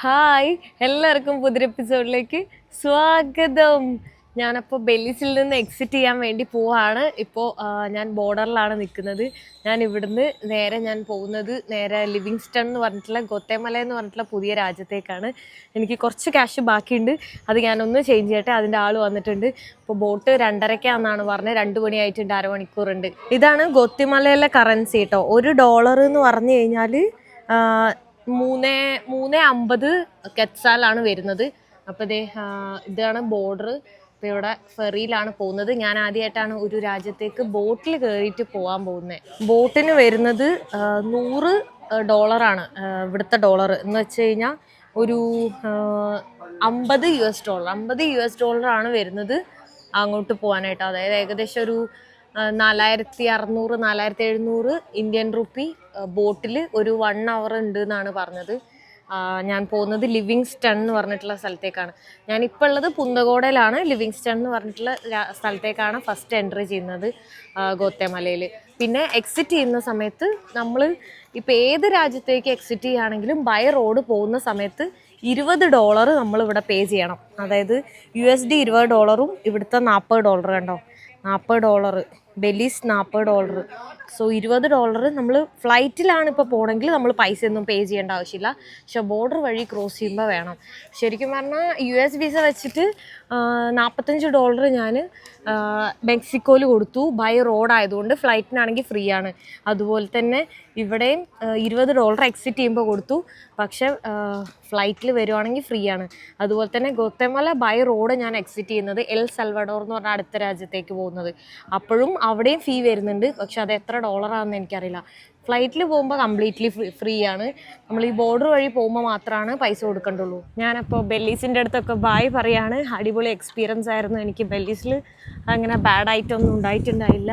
Hi, എല്ലാവർക്കും പുതിയ എപ്പിസോഡിലേക്ക് സ്വാഗതം. ഞാനപ്പോൾ ബെല്ലിസിൽ നിന്ന് എക്സിറ്റ് ചെയ്യാൻ വേണ്ടി പോവാണ്. ഇപ്പോൾ ഞാൻ ബോർഡറിലാണ് നിൽക്കുന്നത്. ഞാൻ ഇവിടുന്ന് ഞാൻ പോകുന്നത് നേരെ ലിവിങ്സ്റ്റൺ എന്ന് പറഞ്ഞിട്ടുള്ള ഗോത്തേമല എന്ന് പറഞ്ഞിട്ടുള്ള പുതിയ രാജ്യത്തേക്കാണ്. എനിക്ക് കുറച്ച് ക്യാഷ് ബാക്കിയുണ്ട്, അത് ഞാനൊന്ന് ചേഞ്ച് ചെയ്യട്ടെ. അതിൻ്റെ ആൾ വന്നിട്ടുണ്ട്. ഇപ്പോൾ ബോട്ട് 2:30 പറഞ്ഞത്, 2 മണിയായിട്ടുണ്ട്, അരമണിക്കൂറുണ്ട്. ഇതാണ് ഗോത്തിമലയിലെ കറൻസി കേട്ടോ. $1 എന്ന് പറഞ്ഞു കഴിഞ്ഞാൽ 350 കെറ്റ്സാലാണ് വരുന്നത്. അപ്പോൾ ഇതാണ് ബോർഡർ. അപ്പോൾ ഇവിടെ ഫെറിയിലാണ് പോകുന്നത്. ഞാൻ ആദ്യമായിട്ടാണ് ഒരു രാജ്യത്തേക്ക് ബോട്ടിൽ കയറിയിട്ട് പോകാൻ പോകുന്നത്. ബോട്ടിന് വരുന്നത് $100 ഇവിടുത്തെ ഡോളർ എന്ന് വെച്ച് കഴിഞ്ഞാൽ ഒരു $50 വരുന്നത് അങ്ങോട്ട് പോകാനായിട്ട്. അതായത് ഏകദേശം ഒരു 4600 4700 ഇന്ത്യൻ റുപ്പി ബോട്ടിൽ ഒരു 1 അവർ ഉണ്ട് എന്നാണ് പറഞ്ഞത്. ഞാൻ പോകുന്നത് ലിവിങ്സ്റ്റൺ എന്ന് പറഞ്ഞിട്ടുള്ള സ്ഥലത്തേക്കാണ്. ഞാനിപ്പോൾ ഉള്ളത് പുന്തകോടയിലാണ്. ലിവിങ്സ്റ്റൺ എന്ന് പറഞ്ഞിട്ടുള്ള സ്ഥലത്തേക്കാണ് ഫസ്റ്റ് എൻട്രി ചെയ്യുന്നത് ഗോത്തേമലയിൽ. പിന്നെ എക്സിറ്റ് ചെയ്യുന്ന സമയത്ത് നമ്മൾ ഇപ്പോൾ ഏത് രാജ്യത്തേക്ക് എക്സിറ്റ് ചെയ്യുകയാണെങ്കിലും ബൈ റോഡ് പോകുന്ന സമയത്ത് $20 നമ്മളിവിടെ പേ ചെയ്യണം. അതായത് USD $20, ഇവിടുത്തെ $40 കണ്ടോ, $40, ബെലീസ് $40. സോ $20 നമ്മൾ ഫ്ലൈറ്റിലാണ് ഇപ്പോൾ പോകണമെങ്കിൽ നമ്മൾ പൈസ ഒന്നും പേ ചെയ്യേണ്ട ആവശ്യമില്ല. പക്ഷെ ബോർഡർ വഴി ക്രോസ് ചെയ്യുമ്പോൾ വേണം. ശരിക്കും പറഞ്ഞാൽ US വിസ വെച്ചിട്ട് $45 ഞാൻ മെക്സിക്കോയിൽ കൊടുത്തു. ബൈ റോഡ് ആയതുകൊണ്ട്. ഫ്ലൈറ്റിനാണെങ്കിൽ ഫ്രീ ആണ്. അതുപോലെ തന്നെ ഇവിടെയും $20 എക്സിറ്റ് ചെയ്യുമ്പോൾ കൊടുത്തു. പക്ഷെ ഫ്ലൈറ്റിൽ വരുവാണെങ്കിൽ ഫ്രീ ആണ്. അതുപോലെ തന്നെ ഗോത്തേമല ബൈ റോഡ് ഞാൻ എക്സിറ്റ് ചെയ്യുന്നത് എൽ സൽവഡോർ എന്ന് പറഞ്ഞാൽ അടുത്ത രാജ്യത്തേക്ക് പോകുന്നത്. അപ്പോഴും അവിടെയും ഫീ വരുന്നുണ്ട്. പക്ഷെ അത് എത്ര ഡോളറാണെന്ന് എനിക്കറിയില്ല. ഫ്ലൈറ്റിൽ പോകുമ്പോൾ കംപ്ലീറ്റ്ലി ഫ്രീ ആണ്. നമ്മൾ ഈ ബോർഡർ വഴി പോകുമ്പോൾ മാത്രമാണ് പൈസ കൊടുക്കേണ്ടുള്ളൂ. ഞാനപ്പോൾ ബെല്ലീസിൻ്റെ അടുത്തൊക്കെ ബായ് പറയാണ്. അടിപൊളി എക്സ്പീരിയൻസ് ആയിരുന്നു എനിക്ക്. ബെല്ലീസിൽ അങ്ങനെ ബാഡായിട്ടൊന്നും ഉണ്ടായിട്ടുണ്ടായില്ല.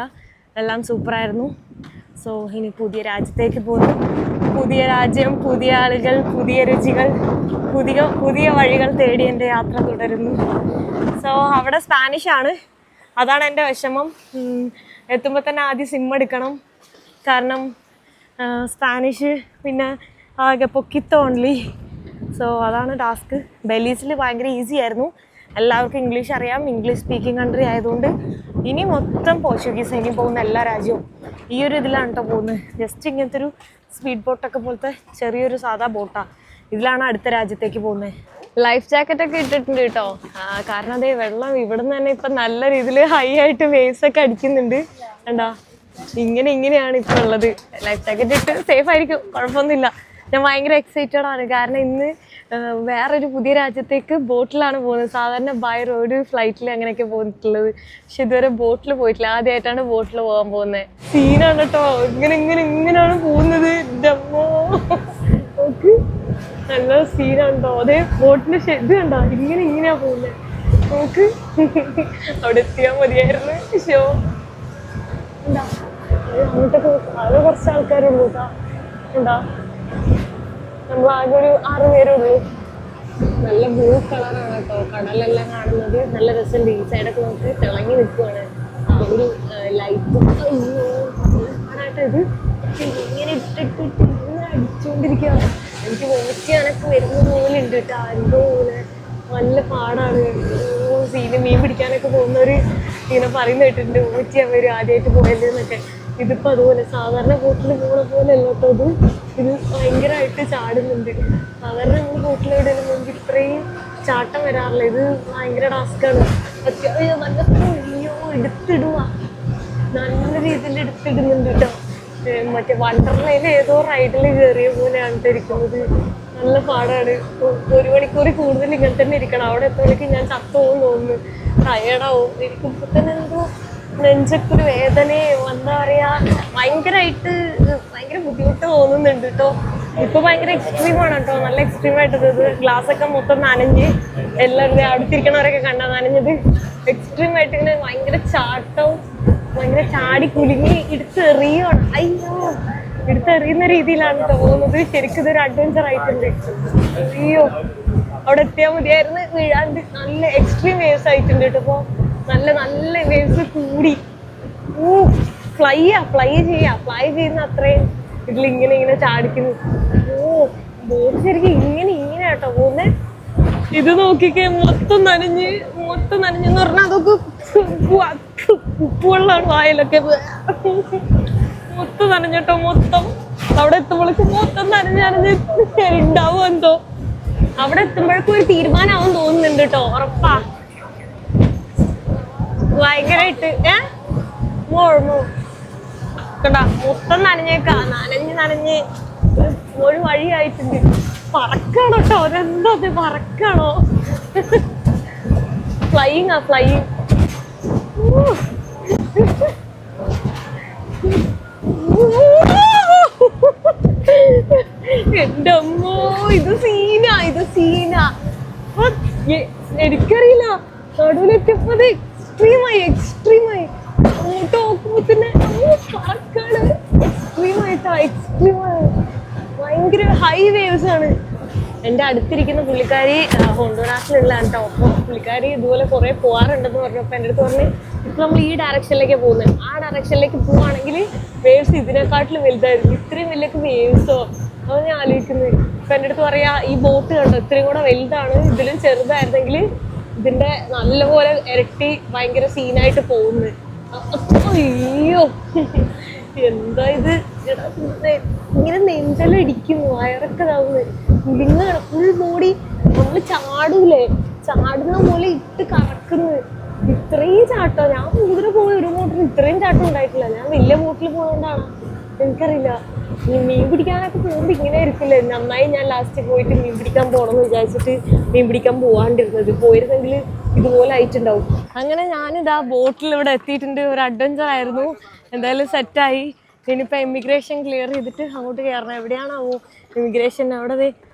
എല്ലാം സൂപ്പറായിരുന്നു. സോ ഇനി പുതിയ രാജ്യത്തേക്ക് പോകുന്നു. പുതിയ രാജ്യം, പുതിയ ആളുകൾ, പുതിയ രുചികൾ, പുതിയ വഴികൾ തേടി എൻ്റെ യാത്ര തുടരുന്നു. സോ അവിടെ സ്പാനിഷാണ്. അതാണ് എൻ്റെ വിഷമം. എത്തുമ്പോൾ തന്നെ ആദ്യം സിം എടുക്കണം. കാരണം സ്പാനിഷ് പിന്നെ ആകെ പൊക്കിത്തോ ഓൺലി. സോ അതാണ് ടാസ്ക്. ബെലീസിൽ ഭയങ്കര ഈസി ആയിരുന്നു. എല്ലാവർക്കും ഇംഗ്ലീഷ് അറിയാം. ഇംഗ്ലീഷ് സ്പീക്കിംഗ് കൺട്രി ആയതുകൊണ്ട് ഇനി മൊത്തം പോർച്ചുഗീസ്. ഇനി പോകുന്ന എല്ലാ രാജ്യവും ഈ ഒരു ഇതിലാണ് കേട്ടോ പോകുന്നത്. ജസ്റ്റ് ഇങ്ങനത്തെ ഒരു സ്പീഡ് ബോട്ടൊക്കെ പോലത്തെ ചെറിയൊരു സാധാ ബോട്ടാണ്. ഇതിലാണ് അടുത്ത രാജ്യത്തേക്ക് പോകുന്നത്. ലൈഫ് ജാക്കറ്റൊക്കെ ഇട്ടിട്ടുണ്ട് കേട്ടോ. കാരണം അതേ വെള്ളം ഇവിടെ നിന്ന് തന്നെ ഇപ്പം നല്ല രീതിയിൽ ഹൈ ആയിട്ട് വേവ്സ് ഒക്കെ അടിക്കുന്നുണ്ട്. കണ്ടോ, ഇങ്ങനെയാണ് ഇപ്പം ഉള്ളത്. ലൈഫ് ജാക്കറ്റ് ഇട്ട് സേഫ് ആയിരിക്കും, കുഴപ്പമൊന്നുമില്ല. ഞാൻ ഭയങ്കര എക്സൈറ്റഡ് ആണ്. കാരണം ഇന്ന് വേറൊരു പുതിയ രാജ്യത്തേക്ക് ബോട്ടിലാണ് പോകുന്നത്. സാധാരണ ബൈ റോഡ് ഫ്ലൈറ്റിൽ അങ്ങനെയൊക്കെ പോയിട്ടുള്ളത്. പക്ഷെ ഇതുവരെ ബോട്ടിൽ പോയിട്ടില്ല. ആദ്യമായിട്ടാണ് ബോട്ടിൽ പോകാൻ പോകുന്നത്. സീനാണ് കേട്ടോ. ഇങ്ങനെയാണ് പോകുന്നത്. ഡമ്മോ, നോക്ക്, നല്ല സീനാണോ. അതേ ബോട്ടിന്റെ ഷെഡ് കണ്ടോ, ഇങ്ങനെയാ പോകുന്നത്. നോക്ക്, അവിടെ എത്തിയാൽ മതിയായിരുന്നു. ഷോ എന്താ അങ്ങോട്ടൊക്കെ ആകെ കുറച്ച് ആൾക്കാരുള്ളൂ കേട്ടോ. എന്താ നമ്മൾ ആകെ ഒരു 6 പേരുള്ളൂ. നല്ല ബ്ലൂ കളറാണ് കേട്ടോ കടലെല്ലാം കാണുന്നത്. നല്ല രസമുണ്ട്. ഈ സൈഡൊക്കെ നമുക്ക് തിളങ്ങി നിൽക്കുവാണ്. ഒരു ലൈറ്റ് കാണാട്ടോ. ഇത് ഇങ്ങനെ ഇട്ടിട്ട് ഇങ്ങനെ അടിച്ചുകൊണ്ടിരിക്കുകയാണ്. എനിക്ക് വോമിറ്റ് ചെയ്യാനൊക്കെ വരുന്നത് പോലെ ഉണ്ട് കേട്ടോ. എന്തോ പോലെ നല്ല പാടാണ്. സീന് മീൻ പിടിക്കാനൊക്കെ പോകുന്നവർ ഇങ്ങനെ പറയുന്ന കേട്ടിട്ടുണ്ട്, വോമിറ്റ് ചെയ്യാൻ വരും ആദ്യമായിട്ട് പോയതെന്നൊക്കെ. ഇതിപ്പോൾ അതുപോലെ സാധാരണ ബോട്ടിൽ പോകുന്ന പോലെ അല്ല കേട്ടോ. ഇത് ഭയങ്കരമായിട്ട് ചാടുന്നുണ്ട്. സാധാരണ നമ്മൾ ബോട്ടിലെവിടെയെങ്കിലും മുമ്പ് ഇത്രയും ചാട്ടം വരാറില്ല. ഇത് ഭയങ്കര ടാസ്ക്കാണ്. അത്യാവശ്യം നല്ല എടുത്തിടുക, നല്ല രീതിയിൽ എടുത്തിടുന്നുണ്ട് കേട്ടോ. മറ്റേ വണ്ടർലയിൽ ഏതോ റൈഡിൽ കയറിയ പോലെയാണ് ഇരിക്കുന്നത്. നല്ല പാടാണ്. 1 മണിക്കൂർ കൂടുതൽ ഇങ്ങനെ തന്നെ ഇരിക്കണം. അവിടെ എത്തുമ്പോഴേക്കും ഞാൻ ചത്തുപോകും തോന്നുന്നു. ടയേർഡാവും. എനിക്കിപ്പോൾ തന്നെ എന്തോ നെഞ്ചൊക്കെ ഒരു വേദനയോ എന്താ പറയുക, ഭയങ്കര ബുദ്ധിമുട്ട് തോന്നുന്നുണ്ട് കേട്ടോ. ഇപ്പോൾ ഭയങ്കര എക്സ്ട്രീമാണ് കേട്ടോ. നല്ല എക്സ്ട്രീമായിട്ടത്. ഗ്ലാസ്സൊക്കെ മൊത്തം നനഞ്ഞ് എല്ലാവരുടെ അടുത്തിരിക്കണവരൊക്കെ കണ്ടാൽ നനഞ്ഞത്. എക്സ്ട്രീമായിട്ട് ഇങ്ങനെ ഭയങ്കര ചാട്ടവും ഭയങ്കര ചാടി കുലുങ്ങി എടുത്തെറിയുവാണ്. അയ്യോ, എടുത്തെറിയുന്ന രീതിയിലാണ് തോന്നുന്നത്. ശരിക്കും ഇതൊരു അഡ്വഞ്ചർ ആയിട്ടുണ്ട്. അയ്യോ, അവിടെ എത്തിയാൽ മതിയായിരുന്നു വീഴാണ്ട്. നല്ല എക്സ്ട്രീം വേവ്സ് ആയിട്ടുണ്ട് കേട്ടോ. ഇപ്പോൾ നല്ല വേവ്സ് കൂടി. ഫ്ലൈ ചെയ്യുന്ന അത്രയും ഇതിലിങ്ങനെ ചാടിക്കുന്നു. ബോട്ട് ശരിക്കും ഇങ്ങനെ കേട്ടോ പോകുന്നേ. ഇത് നോക്കിക്കേ, മൊത്തം നനഞ്ഞെന്ന് പറഞ്ഞാൽ അതൊക്കെ ഉപ്പുവെള്ളമാണ് വായിലൊക്കെ. മൊത്തം നനഞ്ഞിട്ടോ, മൊത്തം അവിടെ എത്തുമ്പോഴേക്ക് മൊത്തം നനഞ്ഞ് ഉണ്ടാവും എന്തോ. അവിടെ എത്തുമ്പോഴേക്കും ഒരു തീരുമാനമാവും തോന്നുന്നുണ്ട് കേട്ടോ, ഉറപ്പാ. ഭയങ്കരമായിട്ട് കണ്ടാ മൊത്തം നനഞ്ഞ് ഒരു വഴിയായിട്ടുണ്ട്. പറക്കാണോ കേട്ടോ, അതെന്തോ അത് പറക്കാണോ? ഫ്ലൈയിങ്. എന്റെ അമ്മോ, ഇത് സീനാ. എനിക്കറിയില്ല, നടുവിലെത്തിയപ്പോ എക്സ്ട്രീമായി അങ്ങോട്ട് നോക്കുമ്പോ തന്നെ പറക്കാണ്. എക്സ്ട്രീമായി ഭയങ്കര ഹൈ വേവ്സ് ആണ്. എൻ്റെ അടുത്തിരിക്കുന്ന പുള്ളിക്കാരി ഹോണ്ടുറാസിലുള്ള കേട്ടോ. അപ്പോൾ പുള്ളിക്കാരി ഇതുപോലെ കുറെ പോകാറുണ്ടെന്ന് പറഞ്ഞപ്പോൾ എൻ്റെ അടുത്ത് പറഞ്ഞ് ഇപ്പൊ നമ്മൾ ഈ ഡയറക്ഷനിലേക്ക് പോകുന്നത്, ആ ഡയറക്ഷനിലേക്ക് പോവാണെങ്കിൽ വേവ്സ് ഇതിനെക്കാട്ടിലും വലുതായിരുന്നു. ഇത്രയും വലിയ വേവ്സോ? അത് ഞാൻ ആലോചിക്കുന്നത്. ഇപ്പൊ എൻ്റെ അടുത്ത് പറയാ, ഈ ബോട്ട് കണ്ടോ ഇത്രയും കൂടെ വലുതാണ്, ഇതിലും ചെറുതായിരുന്നെങ്കിൽ ഇതിന്റെ നല്ലപോലെ ഇരട്ടി ഭയങ്കര സീനായിട്ട് പോകുന്നു. അയ്യോ എന്താ ഇത്, ഇങ്ങനെ നെഞ്ചെല്ലാം ഇടിക്കുന്നു, വയറൊക്കെ ഇതാവുന്നു, ഇലിങ്ങാണ് ഫുൾ ബോഡി. നമ്മള് ചാടുന്ന പോലെ ഇട്ട് കറക്കുന്നു. ഇത്രയും ചാട്ടോ ഞാൻ കൂടുതൽ പോയി ഒരു ബോട്ടിൽ ഇത്രയും ചാട്ടം ഉണ്ടായിട്ടില്ല. ഞാൻ വലിയ ബോട്ടിൽ പോകുന്നതുകൊണ്ടാണ് എനിക്കറിയില്ല. ഈ മീൻ പിടിക്കാനൊക്കെ പോകുമ്പോൾ ഇങ്ങനെ ആയിരിക്കില്ലേ. നന്നായി ഞാൻ ലാസ്റ്റ് പോയിട്ട് മീൻ പിടിക്കാൻ പോകണമെന്ന് വിചാരിച്ചിട്ട് മീൻ പിടിക്കാൻ പോവാണ്ടിരുന്നത്. പോയിരുന്നെങ്കിൽ ഇതുപോലെ ആയിട്ടുണ്ടാവും. അങ്ങനെ ഞാനിതാ ബോട്ടിൽ ഇവിടെ എത്തിയിട്ടുണ്ട്. ഒരു അഡ്വഞ്ചർ ആയിരുന്നു, എന്തായാലും സെറ്റായി. ഇനിയിപ്പോൾ ഇമിഗ്രേഷൻ ക്ലിയർ ചെയ്തിട്ട് അങ്ങോട്ട് കയറണം. എവിടെയാണാവോ ഇമിഗ്രേഷൻ? അവിടെ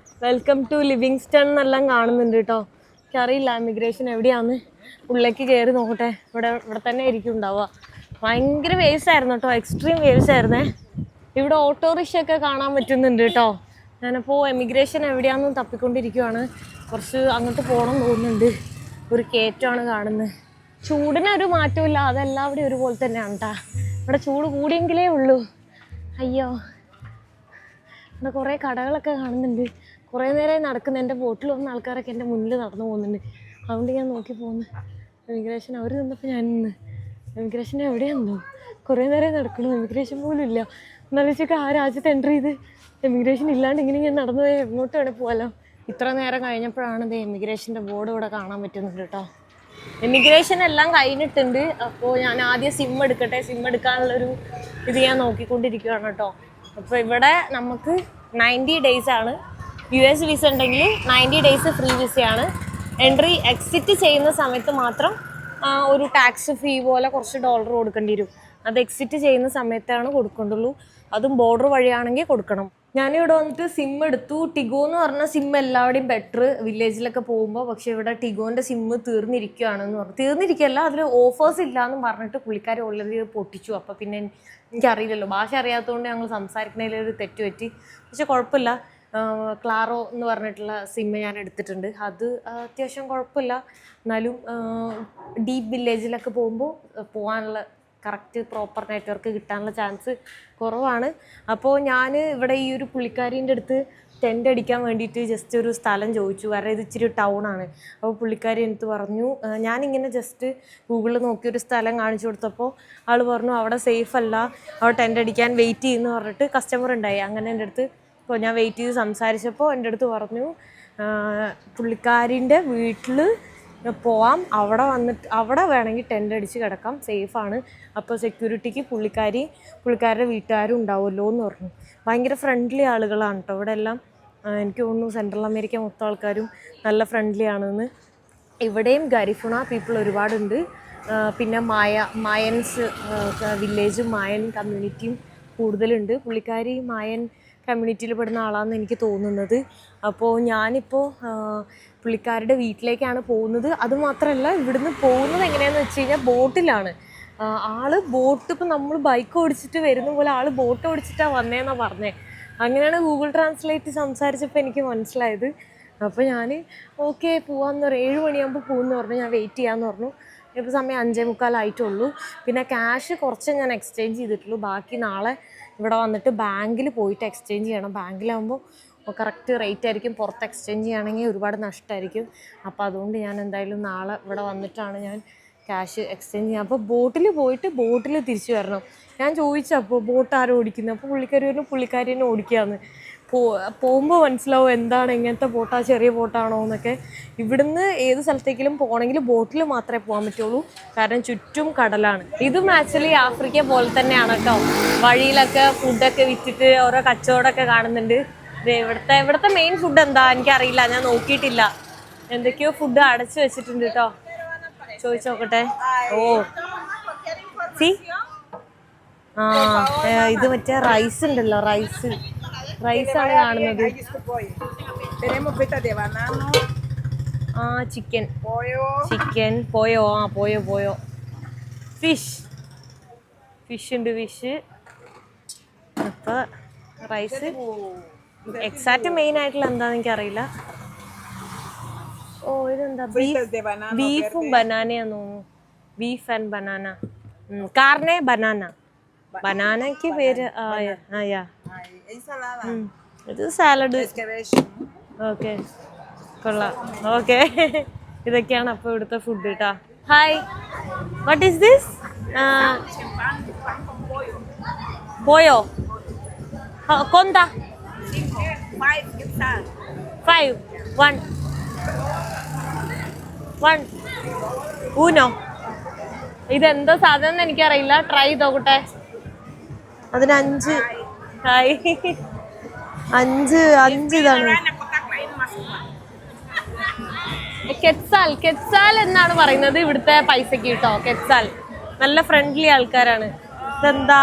വെൽക്കം ടു ലിവിങ്സ്റ്റൺ എന്നെല്ലാം കാണുന്നുണ്ട് കേട്ടോ. എനിക്കറിയില്ല ഇമിഗ്രേഷൻ എവിടെയാന്ന്. ഉള്ളിലേക്ക് കയറി നോക്കട്ടെ. ഇവിടെ തന്നെ ആയിരിക്കും ഉണ്ടാവുക. ഭയങ്കര വേവ്സ് ആയിരുന്നു കേട്ടോ, എക്സ്ട്രീം വേവ്സ് ആയിരുന്നേ. ഇവിടെ ഓട്ടോറിക്ഷ ഒക്കെ കാണാൻ പറ്റുന്നുണ്ട് കേട്ടോ. ഞാനപ്പോൾ എമിഗ്രേഷൻ എവിടെയാണെന്ന് തപ്പിക്കൊണ്ടിരിക്കുവാണ്. കുറച്ച് അങ്ങോട്ട് പോകണം തോന്നുന്നുണ്ട്. ഒരു കയറ്റമാണ് കാണുന്നത്. ചൂടിനൊരു മാറ്റമില്ല, അതെല്ലാവരും ഒരുപോലെ തന്നെയാണ് കേട്ടോ. ഇവിടെ ചൂട് കൂടിയെങ്കിലേ ഉള്ളൂ. അയ്യോ, ഇവിടെ കുറേ കടകളൊക്കെ കാണുന്നുണ്ട്. കുറേ നേരം നടക്കുന്ന എൻ്റെ ബോട്ടിൽ വന്ന ആൾക്കാരൊക്കെ എൻ്റെ മുന്നിൽ നടന്നു പോകുന്നുണ്ട്. അതുകൊണ്ട് ഞാൻ നോക്കി പോകുന്നു. എമിഗ്രേഷൻ അവർ നിന്നപ്പോൾ ഞാൻ നിന്ന്. എമിഗ്രേഷൻ എവിടെയാണെന്നോ കുറേ നേരം നടക്കണം, എമിഗ്രേഷൻ പോലും ഇല്ല. എന്നാലോചിച്ചൊക്കെ ആ രാജ്യത്ത് എൻ്റർ ചെയ്ത് എമിഗ്രേഷൻ ഇല്ലാണ്ട് ഇങ്ങനെ ഞാൻ നടന്നു പോയാൽ എങ്ങോട്ട് വേണേൽ പോകാമല്ലോ. ഇത്ര നേരം കഴിഞ്ഞപ്പോഴാണ് ഇത് എമിഗ്രേഷൻ്റെ ബോർഡ് ഇവിടെ കാണാൻ പറ്റുന്നുണ്ട് കേട്ടോ. എമിഗ്രേഷൻ എല്ലാം കഴിഞ്ഞിട്ടുണ്ട്. അപ്പോൾ ഞാൻ ആദ്യം സിം എടുക്കട്ടെ. സിം എടുക്കാനുള്ളൊരു ഇത് ഞാൻ നോക്കിക്കൊണ്ടിരിക്കുകയാണ് കേട്ടോ. അപ്പോൾ ഇവിടെ നമുക്ക് 90 days ആണ്. US വിസ ഉണ്ടെങ്കിൽ 90 days ഫ്രീ വിസയാണ്. എൻട്രി എക്സിറ്റ് ചെയ്യുന്ന സമയത്ത് മാത്രം ഒരു ടാക്സ് ഫീ പോലെ കുറച്ച് $, കൊടുക്കേണ്ടി വരും. അത് എക്സിറ്റ് ചെയ്യുന്ന സമയത്താണ് കൊടുക്കേണ്ടുള്ളൂ. അതും ബോർഡർ വഴിയാണെങ്കിൽ കൊടുക്കണം. ഞാനിവിടെ വന്നിട്ട് സിം എടുത്തു. ടിഗോ എന്ന് പറഞ്ഞ സിം എല്ലാവരുടെയും ബെറ്റർ വില്ലേജിലൊക്കെ പോകുമ്പോൾ. പക്ഷേ ഇവിടെ ടിഗോൻ്റെ സിം തീർന്നിരിക്കുകയാണെന്ന് പറഞ്ഞു. തീർന്നിരിക്കുകയല്ല, അതിൽ ഓഫേഴ്സ് ഇല്ലയെന്ന് പറഞ്ഞിട്ട് പുള്ളിക്കാർ ഓൾറെഡി പൊട്ടിച്ചു. അപ്പോൾ പിന്നെ എനിക്കറിയില്ലല്ലോ, ഭാഷ അറിയാത്തതുകൊണ്ട് ഞങ്ങൾ സംസാരിക്കുന്നതിലൊരു തെറ്റ് പറ്റി. പക്ഷെ കുഴപ്പമില്ല. ക്ലാറോ എന്ന് പറഞ്ഞിട്ടുള്ള സിം ഞാൻ എടുത്തിട്ടുണ്ട്. അത് അത്യാവശ്യം കുഴപ്പമില്ല. എന്നാലും ഡീപ്പ് വില്ലേജിലൊക്കെ പോകുമ്പോൾ പോകാനുള്ള കറക്റ്റ് പ്രോപ്പർ നെറ്റ്വർക്ക് കിട്ടാനുള്ള ചാൻസ് കുറവാണ്. അപ്പോൾ ഞാൻ ഇവിടെ ഈ ഒരു പുള്ളിക്കാരീൻ്റെ അടുത്ത് ടെൻ്റ് അടിക്കാൻ വേണ്ടിയിട്ട് ജസ്റ്റ് ഒരു സ്ഥലം ചോദിച്ചു. കാരണം ഇത് ഇച്ചിരി ടൗണാണ്. അപ്പോൾ പുള്ളിക്കാരി എനിക്ക് പറഞ്ഞു, ഞാനിങ്ങനെ ജസ്റ്റ് ഗൂഗിളിൽ നോക്കിയൊരു സ്ഥലം കാണിച്ചു കൊടുത്തപ്പോൾ ആൾ പറഞ്ഞു അവിടെ സേഫ് അല്ല, അവിടെ ടെൻ്റ് അടിക്കാൻ വെയിറ്റ് ചെയ്യുന്നു പറഞ്ഞിട്ട് കസ്റ്റമർ ഉണ്ടായി. അങ്ങനെ എൻ്റെ അടുത്ത് ഇപ്പോൾ ഞാൻ വെയിറ്റ് ചെയ്ത് സംസാരിച്ചപ്പോൾ എൻ്റെ അടുത്ത് പറഞ്ഞു പുള്ളിക്കാരിൻ്റെ വീട്ടിൽ പോവാം, അവിടെ വേണമെങ്കിൽ ടെൻ്റ് അടിച്ച് കിടക്കാം, സേഫാണ്. അപ്പോൾ സെക്യൂരിറ്റിക്ക് പുള്ളിക്കാരുടെ വീട്ടുകാരും ഉണ്ടാവുമല്ലോ എന്ന് പറഞ്ഞു. ഭയങ്കര ഫ്രണ്ട്ലി ആളുകളാണ് കേട്ടോ ഇവിടെ എല്ലാം. എനിക്ക് തോന്നുന്നു സെൻട്രൽ അമേരിക്ക മൊത്തം ആൾക്കാരും നല്ല ഫ്രണ്ട്ലി ആണെന്ന്. ഇവിടെയും ഗരിഫുണ പീപ്പിൾ ഒരുപാടുണ്ട്. പിന്നെ മായൻസ് വില്ലേജും മായൻ കമ്മ്യൂണിറ്റിയും കൂടുതലുണ്ട്. പുള്ളിക്കാരി മായൻ കമ്മ്യൂണിറ്റിയിൽ പെടുന്ന ആളാണെന്ന് എനിക്ക് തോന്നുന്നത്. അപ്പോൾ ഞാനിപ്പോൾ പുള്ളിക്കാരുടെ വീട്ടിലേക്കാണ് പോകുന്നത്. അതുമാത്രമല്ല, ഇവിടുന്ന് പോകുന്നത് എങ്ങനെയാണെന്ന് വെച്ച് കഴിഞ്ഞാൽ ബോട്ടിലാണ്. ബോട്ട് ഇപ്പം നമ്മൾ ബൈക്ക് ഓടിച്ചിട്ട് വരുന്ന പോലെ ബോട്ട് ഓടിച്ചിട്ടാണ് വന്നതെന്നാണ് പറഞ്ഞത്. അങ്ങനെയാണ് ഗൂഗിൾ ട്രാൻസ്ലേറ്റ് സംസാരിച്ചപ്പോൾ എനിക്ക് മനസ്സിലായത്. അപ്പോൾ ഞാൻ ഓക്കെ പോകാമെന്ന് പറഞ്ഞു. 7 മണിയാകുമ്പോൾ പോകുമെന്ന് പറഞ്ഞു. ഞാൻ വെയിറ്റ് ചെയ്യാമെന്ന് പറഞ്ഞു. ഇപ്പോൾ സമയം 5:45 പിന്നെ ക്യാഷ് കുറച്ച് ഞാൻ എക്സ്ചേഞ്ച് ചെയ്തിട്ടുള്ളൂ. ബാക്കി നാളെ ഇവിടെ വന്നിട്ട് ബാങ്കിൽ പോയിട്ട് എക്സ്ചേഞ്ച് ചെയ്യണം. ബാങ്കിലാകുമ്പോൾ അപ്പോൾ കറക്റ്റ് റേറ്റ് ആയിരിക്കും. പുറത്ത് എക്സ്ചേഞ്ച് ചെയ്യുകയാണെങ്കിൽ ഒരുപാട് നഷ്ടമായിരിക്കും. അപ്പോൾ അതുകൊണ്ട് ഞാൻ എന്തായാലും നാളെ ഇവിടെ വന്നിട്ടാണ് ഞാൻ ക്യാഷ് എക്സ്ചേഞ്ച് ചെയ്യുക. അപ്പോൾ ബോട്ടിൽ പോയിട്ട് ബോട്ടിൽ തിരിച്ചു വരണം. ഞാൻ ചോദിച്ചപ്പോൾ ബോട്ട് ആരും ഓടിക്കുന്നത്, അപ്പോൾ പുള്ളിക്കാരി പറഞ്ഞു പുള്ളിക്കാരി തന്നെ ഓടിക്കുകയെന്ന്. പോകുമ്പോൾ മനസ്സിലാവും എന്താണ് എങ്ങനത്തെ ബോട്ടാ, ചെറിയ ബോട്ടാണോ എന്നൊക്കെ. ഇവിടുന്ന് ഏത് സ്ഥലത്തേക്കിലും പോകണമെങ്കിൽ ബോട്ടിൽ മാത്രമേ പോകാൻ പറ്റുള്ളൂ, കാരണം ചുറ്റും കടലാണ്. ഇതും ആക്ച്വലി ആഫ്രിക്ക പോലെ തന്നെയാണ് കേട്ടോ. വഴിയിലൊക്കെ ഫുഡൊക്കെ വിറ്റിട്ട് ഓരോ കച്ചവടമൊക്കെ കാണുന്നുണ്ട്. ഇവിടുത്തെ മെയിൻ ഫുഡ് എന്താ എനിക്കറിയില്ല, ഞാൻ നോക്കിയിട്ടില്ല. എന്തൊക്കെയോ ഫുഡ് അടച്ചു വെച്ചിട്ടുണ്ട് കേട്ടോ. ചോദിച്ചു നോക്കട്ടെ. ഓ ഇത് മറ്റേ റൈസ് ഉണ്ടല്ലോ, റൈസാണ് കാണുന്നത്. ചിക്കൻ പോയോ ഫിഷ് ഉണ്ട്. അപ്പൊ റൈസ് എക്സാക്റ്റ് മെയിൻ ആയിട്ടുള്ള എന്താന്ന് എനിക്കറിയില്ല. ഓ ഇതെന്താ, ബീഫും ബനാനയാന്ന് തോന്നുന്നു. ബീഫ് ആൻഡ് ബനാന, കാർണെ ബനാനക്ക് പേര്. ഇത് സാലഡ്. ഓക്കെ, കൊള്ളാം. ഓക്കെ, ഇതൊക്കെയാണ് അപ്പോൾ ഇവിടുത്തെ ഫുഡ് കേട്ടോ. Hi, what is this? പോയോ കൊന്താ 5 1 ഊനോ. ഇതെന്തോ സാധനം എനിക്കറിയില്ല, ട്രൈ ചെയ്തോക്കട്ടെ. അതിന് 5. ഹായ്, 5 ഇതാണ്. കെറ്റ്സാൽ എന്നാണ് പറയുന്നത് ഇവിടുത്തെ പൈസക്ക് കേട്ടോ. കെറ്റ്സാൽ നല്ല ഫ്രണ്ട്ലി ആൾക്കാരാണ്. ഇതെന്താ,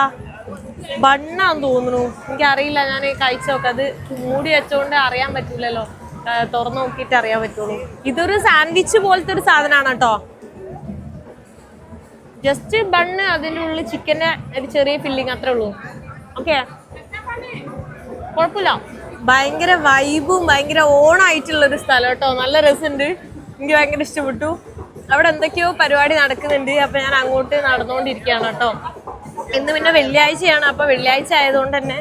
ബണ്ണാന്ന് തോന്നുന്നു, എനിക്കറിയില്ല. ഞാൻ കഴിച്ചു നോക്കാം. അത് മൂടി വെച്ചോണ്ട് അറിയാൻ പറ്റൂലല്ലോ, തുറന്നു നോക്കിയിട്ട് അറിയാൻ പറ്റുള്ളൂ. ഇതൊരു സാൻഡ്വിച്ച് പോലത്തെ ഒരു സാധനമാണ് കേട്ടോ. ജസ്റ്റ് ബണ്ണ്, അതിൻ്റെ ഉള്ളിൽ ചിക്കൻ്റെ ഒരു ചെറിയ ഫില്ലിങ്, അത്രേ ഉള്ളൂ. ഓക്കെ, കുഴപ്പമില്ല. ഭയങ്കര വൈബും ഭയങ്കര ഓണായിട്ടുള്ളൊരു സ്ഥലം കേട്ടോ. നല്ല രസമുണ്ട്, എനിക്ക് ഭയങ്കര ഇഷ്ടപ്പെട്ടു. അവിടെ എന്തൊക്കെയോ പരിപാടി നടക്കുന്നുണ്ട്. അപ്പം ഞാൻ അങ്ങോട്ട് നടന്നുകൊണ്ടിരിക്കുകയാണ് കേട്ടോ. ഇന്ന് പിന്നെ വെള്ളിയാഴ്ചയാണ്. അപ്പോൾ വെള്ളിയാഴ്ച ആയതുകൊണ്ട് തന്നെ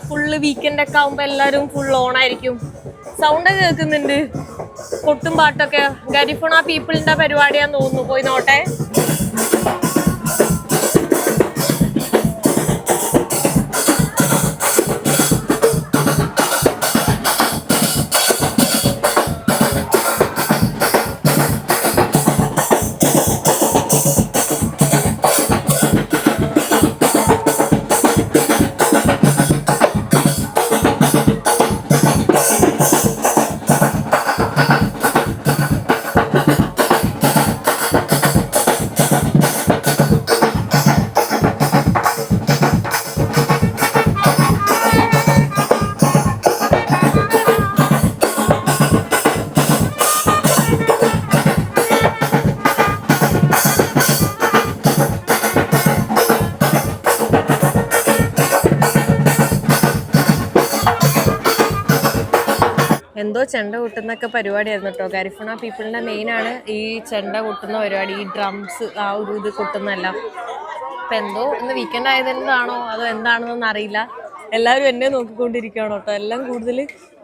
ഫുള്ള് വീക്കെൻഡൊക്കെ ആകുമ്പോൾ എല്ലാവരും ഫുൾ ഓണായിരിക്കും. സൗണ്ടൊക്കെ കേൾക്കുന്നുണ്ട്, കൊട്ടും പാട്ടൊക്കെ. ഗരിഫുണ പീപ്പിളിൻ്റെ പരിപാടിയാന്ന് തോന്നുന്നു. പോയി നോട്ടെ. എന്തോ ചെണ്ട കൊട്ടുന്നൊക്കെ പരിപാടിയായിരുന്നു കേട്ടോ. ഗരിഫുണ പീപ്പിളിൻ്റെ മെയിനാണ് ഈ ചെണ്ട കൊട്ടുന്ന പരിപാടി, ഈ ഡ്രംസ് ആ ഒരു ഇത് കൊട്ടുന്നതല്ല. അപ്പം എന്തോ ഇന്ന് വീക്കെൻഡ് ആയതെന്താണോ അതോ എന്താണെന്നൊന്നും അറിയില്ല. എല്ലാവരും എന്നെ നോക്കിക്കൊണ്ടിരിക്കുകയാണ് കേട്ടോ. എല്ലാം കൂടുതൽ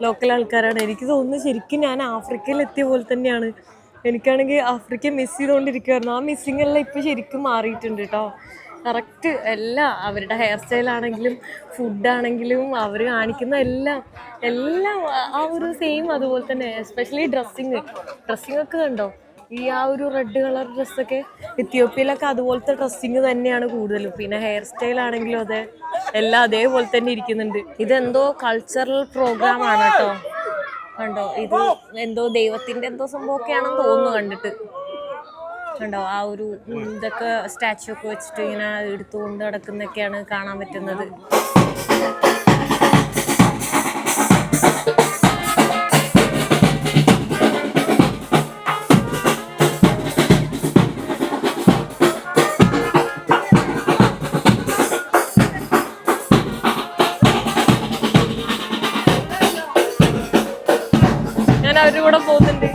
ലോക്കൽ ആൾക്കാരാണ്. എനിക്ക് തോന്നുന്നു ശരിക്കും ഞാൻ ആഫ്രിക്കയിൽ എത്തിയ പോലെ തന്നെയാണ്. എനിക്കാണെങ്കിൽ ആഫ്രിക്ക മിസ് ചെയ്തുകൊണ്ടിരിക്കുമായിരുന്നു. ആ മിസ്സിങ് എല്ലാം ഇപ്പോൾ ശരിക്കും മാറിയിട്ടുണ്ട് കേട്ടോ. കറക്റ്റ് എല്ലാം, അവരുടെ ഹെയർ സ്റ്റൈലാണെങ്കിലും ഫുഡാണെങ്കിലും അവർ കാണിക്കുന്ന എല്ലാം ആ ഒരു സെയിം അതുപോലെ തന്നെ. എസ്പെഷ്യലി ഡ്രസ്സിങ് ഒക്കെ കണ്ടോ, ഈ ആ ഒരു റെഡ് കളർ ഡ്രസ്സൊക്കെ എത്യോപ്യയിലൊക്കെ അതുപോലത്തെ ഡ്രസ്സിങ് തന്നെയാണ് കൂടുതലും. പിന്നെ ഹെയർ സ്റ്റൈൽ ആണെങ്കിലും അതെ, എല്ലാം അതേപോലെ തന്നെ ഇരിക്കുന്നുണ്ട്. ഇതെന്തോ കൾച്ചറൽ പ്രോഗ്രാം ആണ് കേട്ടോ. കണ്ടോ, ഇത് എന്തോ ദൈവത്തിൻ്റെ എന്തോ സംഭവമൊക്കെയാണെന്ന് തോന്നുന്നു കണ്ടിട്ട്. കണ്ടോ, ആ ഒരു ഇതൊക്കെ സ്റ്റാച്ചു ഒക്കെ വെച്ചിട്ട് ഇങ്ങനെ എടുത്തുകൊണ്ട് നടക്കുന്നൊക്കെയാണ് കാണാൻ പറ്റുന്നത്. ഞാൻ അവരുടെ കൂടെ പോകുന്നുണ്ട്.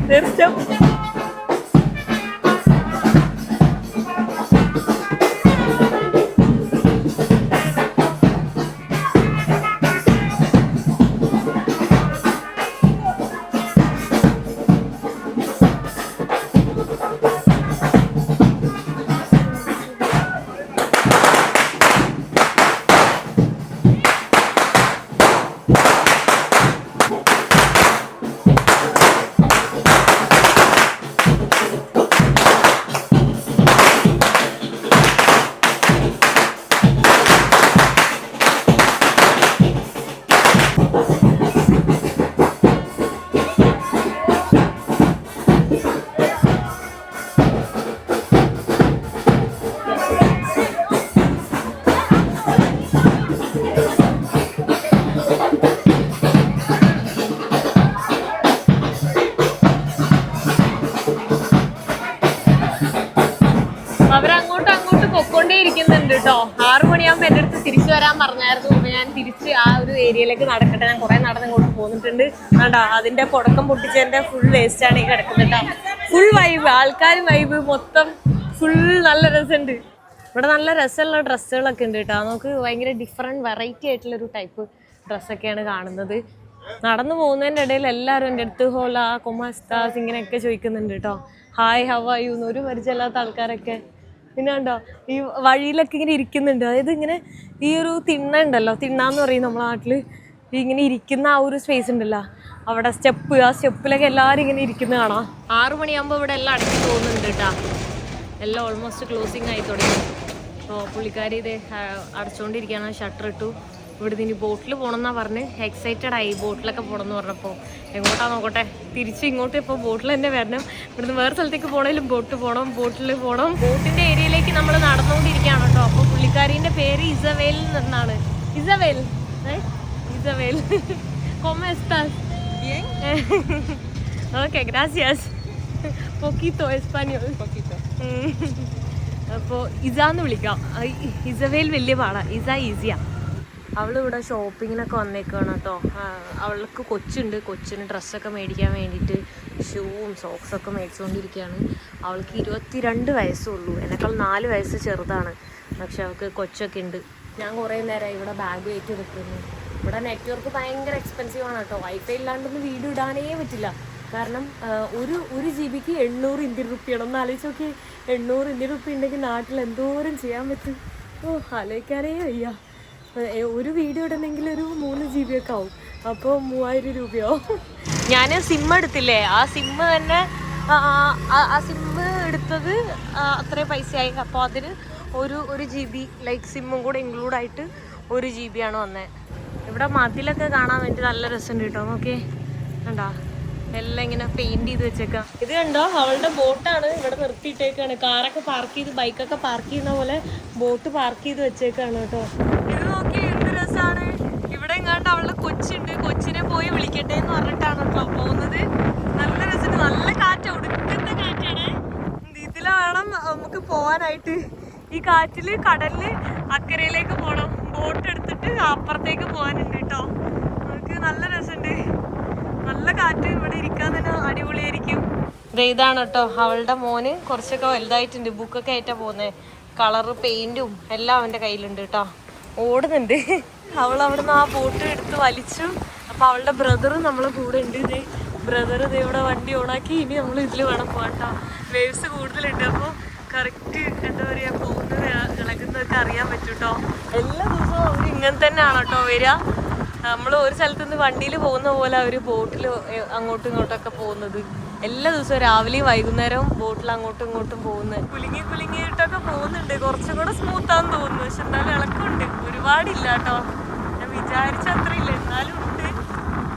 തീർച്ചയായും അവരങ്ങോട്ടും അങ്ങോട്ടും പൊക്കോണ്ടേ ഇരിക്കുന്നുണ്ട് കേട്ടോ. 6 മണിയാകുമ്പോൾ എൻ്റെ അടുത്ത് തിരിച്ചു വരാൻ പറഞ്ഞായിരുന്നു. അപ്പൊ ഞാൻ തിരിച്ച് ആ ഒരു ഏരിയയിലേക്ക് നടക്കട്ടെ. ഞാൻ കുറെ നടന്ന് ഇങ്ങോട്ട് പോന്നിട്ടുണ്ട്. കണ്ടോ അതിന്റെ പുടക്കം പൊട്ടിച്ചതിന്റെ ഫുൾ വേസ്റ്റ് ആണ് ഈ കിടക്കുന്നുണ്ടോ. ഫുൾ വൈബ്, ആൾക്കാർ വൈബ് മൊത്തം ഫുൾ നല്ല രസമുണ്ട്. ഇവിടെ നല്ല രസമുള്ള ഡ്രസ്സുകളൊക്കെ ഉണ്ട് കേട്ടോ. നമുക്ക് ഭയങ്കര ഡിഫറെന്റ് വെറൈറ്റി ആയിട്ടുള്ളൊരു ടൈപ്പ് ഡ്രസ്സൊക്കെയാണ് കാണുന്നത്. നടന്നു പോകുന്നതിൻ്റെ ഇടയിൽ എല്ലാവരും എൻ്റെ അടുത്ത് ഹോല കൊമാസ്താസ് ഇങ്ങനെയൊക്കെ ചോദിക്കുന്നുണ്ട് കേട്ടോ. ഹായ് ഹൗ ആർ യു എന്ന് ഒരു പരിചയമില്ലാത്ത ആൾക്കാരൊക്കെ. പിന്നെ ഉണ്ടോ ഈ വഴിയിലൊക്കെ ഇങ്ങനെ ഇരിക്കുന്നുണ്ട്. അതായത് ഇങ്ങനെ ഈ ഒരു തിണ്ണ ഉണ്ടല്ലോ, തിണ്ണാന്ന് പറയും നമ്മുടെ നാട്ടിൽ. ഇങ്ങനെ ഇരിക്കുന്ന ആ ഒരു സ്പേസ് ഉണ്ടല്ലോ, അവിടെ സ്റ്റെപ്പ്, ആ സ്റ്റെപ്പിലൊക്കെ എല്ലാവരും ഇങ്ങനെ ഇരിക്കുന്നത് കാണാം. 6 മണിയാകുമ്പോൾ ഇവിടെ എല്ലാം അടക്കി പോകുന്നുണ്ട് കേട്ടോ. എല്ലാം ഓൾമോസ്റ്റ് ക്ലോസിങ് ആയി തുടങ്ങി. അപ്പോൾ പുള്ളിക്കാരി ഇത് അടച്ചുകൊണ്ടിരിക്കുകയാണ്. ഷട്ടർ ഇട്ടു. ഇവിടുന്ന് ഇനി ബോട്ടിൽ പോകണം എന്നാണ് പറഞ്ഞ് എക്സൈറ്റഡ് ആയി. ബോട്ടിലൊക്കെ പോകണം എന്ന് പറഞ്ഞപ്പോൾ എങ്ങോട്ടാ നോക്കട്ടെ. തിരിച്ച് ഇങ്ങോട്ട് ഇപ്പോൾ ബോട്ടിൽ തന്നെ വരണം. ഇവിടുന്ന് വേറെ സ്ഥലത്തേക്ക് പോകണമെങ്കിലും ബോട്ടിൽ പോകണം. ബോട്ടിൻ്റെ ഏരിയയിലേക്ക് നമ്മൾ നടന്നുകൊണ്ടിരിക്കുകയാണ് കേട്ടോ. അപ്പോൾ പുള്ളിക്കാരീൻ്റെ പേര് ഇസബേൽ എന്നാണ്. Jezebel ¿Cómo estás? Bien. Ok, gracias. Poquito español. Poquito. അപ്പോൾ ഇസാന്ന് വിളിക്കാം. ഇസബേൽ വലിയ പാടാ. ഇസ ഈസിയാ. അവളിവിടെ ഷോപ്പിങ്ങിനൊക്കെ വന്നേക്കാണ് കേട്ടോ. അവൾക്ക് കൊച്ചുണ്ട്. കൊച്ചിന് ഡ്രസ്സൊക്കെ മേടിക്കാൻ വേണ്ടിയിട്ട് ഷൂവും സോക്സൊക്കെ മേടിച്ചുകൊണ്ടിരിക്കുകയാണ്. അവൾക്ക് 22 വയസ്സുള്ളൂ. എന്നെക്കാൾ 4 വയസ്സ് ചെറുതാണ്. പക്ഷെ അവൾക്ക് കൊച്ചൊക്കെ ഉണ്ട്. ഞാൻ കുറേ നേരമായി ഇവിടെ ബാഗ് വെയിറ്റ് നിൽക്കുന്നു. ഇവിടെ നെറ്റ്വർക്ക് ഭയങ്കര എക്സ്പെൻസീവാണ് കേട്ടോ. വൈഫൈ ഇല്ലാണ്ടൊന്നും വീഡിയോ ഇടാനേ പറ്റില്ല. കാരണം ഒരു GB 800 ഇന്ത്യൻ റുപ്പിയാണ്. ഒന്ന് ആലോചിച്ച് നോക്കി. 800 ഇന്ത്യൻ റുപ്പി ഉണ്ടെങ്കിൽ നാട്ടിൽ എന്തോരം ചെയ്യാൻ പറ്റും. ആലോചിക്കാനേ വയ്യ. ഒരു വീഡിയോ ഇടണമെങ്കിൽ ഒരു 3 GB ഒക്കെ ആവും. അപ്പോൾ 3000 രൂപയാവും. ഞാൻ സിം എടുത്തില്ലേ, ആ സിം തന്നെ ആ സിം എടുത്തത് അത്രയും പൈസയായി. അപ്പോൾ അതിന് ഒരു GB ലൈക്ക് സിമ്മും കൂടെ ഇൻക്ലൂഡ് ആയിട്ട് 1 GB ആണ് വന്നത്. ഇവിടെ മതിലൊക്കെ കാണാൻ വേണ്ടി നല്ല രസമുണ്ട് കേട്ടോ. നോക്കിയേ കണ്ടോ, എല്ലാം ഇങ്ങനെ പെയിന്റ് ചെയ്ത് വെച്ചേക്കാം. ഇത് കണ്ടോ അവളുടെ ബോട്ടാണ് ഇവിടെ നിർത്തിയിട്ടേക്കാണ്. കാറൊക്കെ പാർക്ക് ചെയ്ത് ബൈക്കൊക്കെ പാർക്ക് ചെയ്യുന്ന പോലെ ബോട്ട് പാർക്ക് ചെയ്ത് വെച്ചേക്കാണ് കേട്ടോ. ഇത് നോക്കി എന്ത് രസമാണ്. ഇവിടെ എങ്ങാണ്ട് അവളുടെ കൊച്ചുണ്ട്. കൊച്ചിനെ പോയി വിളിക്കട്ടെ എന്ന് പറഞ്ഞിട്ടാണ് കേട്ടോ പോകുന്നത്. നല്ല രസമുണ്ട്. നല്ല കാറ്റ്, ഒടുക്കത്തെ കാറ്റാണ്. ഇതിൽ വേണം നമുക്ക് പോവാനായിട്ട്. ഈ കാറ്റില് കടലില് അക്കരയിലേക്ക് പോകണം. ബോട്ട് എടുത്തിട്ട് അപ്പുറത്തേക്ക് പോകാനുണ്ട് കേട്ടോ. നമുക്ക് നല്ല രസമുണ്ട്. നല്ല കാറ്റ്. ഇവിടെ ഇരിക്കാൻ തന്നെ അടിപൊളിയായിരിക്കും. ഇതാണ് കേട്ടോ അവളുടെ മോന്. കുറച്ചൊക്കെ വലുതായിട്ടുണ്ട്. ബുക്കൊക്കെ ആയിട്ടാ പോകുന്നത്. കളറ് പെയിന്റും എല്ലാം അവൻ്റെ കയ്യിലുണ്ട് കേട്ടോ. ഓടുന്നുണ്ട്. അവൾ അവിടുന്ന് ആ ബോട്ട് എടുത്ത് വലിച്ചു. അപ്പോൾ അവളുടെ ബ്രദറും നമ്മളെ കൂടെ ഉണ്ട്. ഇത് ബ്രദർ ഇത് ഇവിടെ വണ്ടി ഓണാക്കി. ഇനി നമ്മൾ ഇതിൽ വേണം പോകാൻ കേട്ടോ. വേവ്സ് കൂടുതലുണ്ട്. അപ്പോൾ കറക്റ്റ് എന്താ പറയുക, പോകുന്നത് ഇളകുന്നതൊക്കെ അറിയാൻ പറ്റും കേട്ടോ. എല്ലാ ദിവസവും അവർ ഇങ്ങനെ തന്നെയാണ് കേട്ടോ വരിക. നമ്മൾ ഒരു സ്ഥലത്ത് നിന്ന് വണ്ടിയിൽ പോകുന്ന പോലെ അവർ ബോട്ടിൽ അങ്ങോട്ടും ഇങ്ങോട്ടൊക്കെ പോകുന്നത്. എല്ലാ ദിവസവും രാവിലെയും വൈകുന്നേരവും ബോട്ടിൽ അങ്ങോട്ടും ഇങ്ങോട്ടും പോകുന്നത്. കുലുങ്ങിയിട്ടൊക്കെ പോകുന്നുണ്ട്. കുറച്ചും കൂടെ സ്മൂത്താന്ന് തോന്നുന്നു. പക്ഷെ എന്നാലും ഇളക്കമുണ്ട്. ഒരുപാടില്ല കേട്ടോ. ഞാൻ വിചാരിച്ച അത്ര ഇല്ല, എന്നാലും ഉണ്ട്.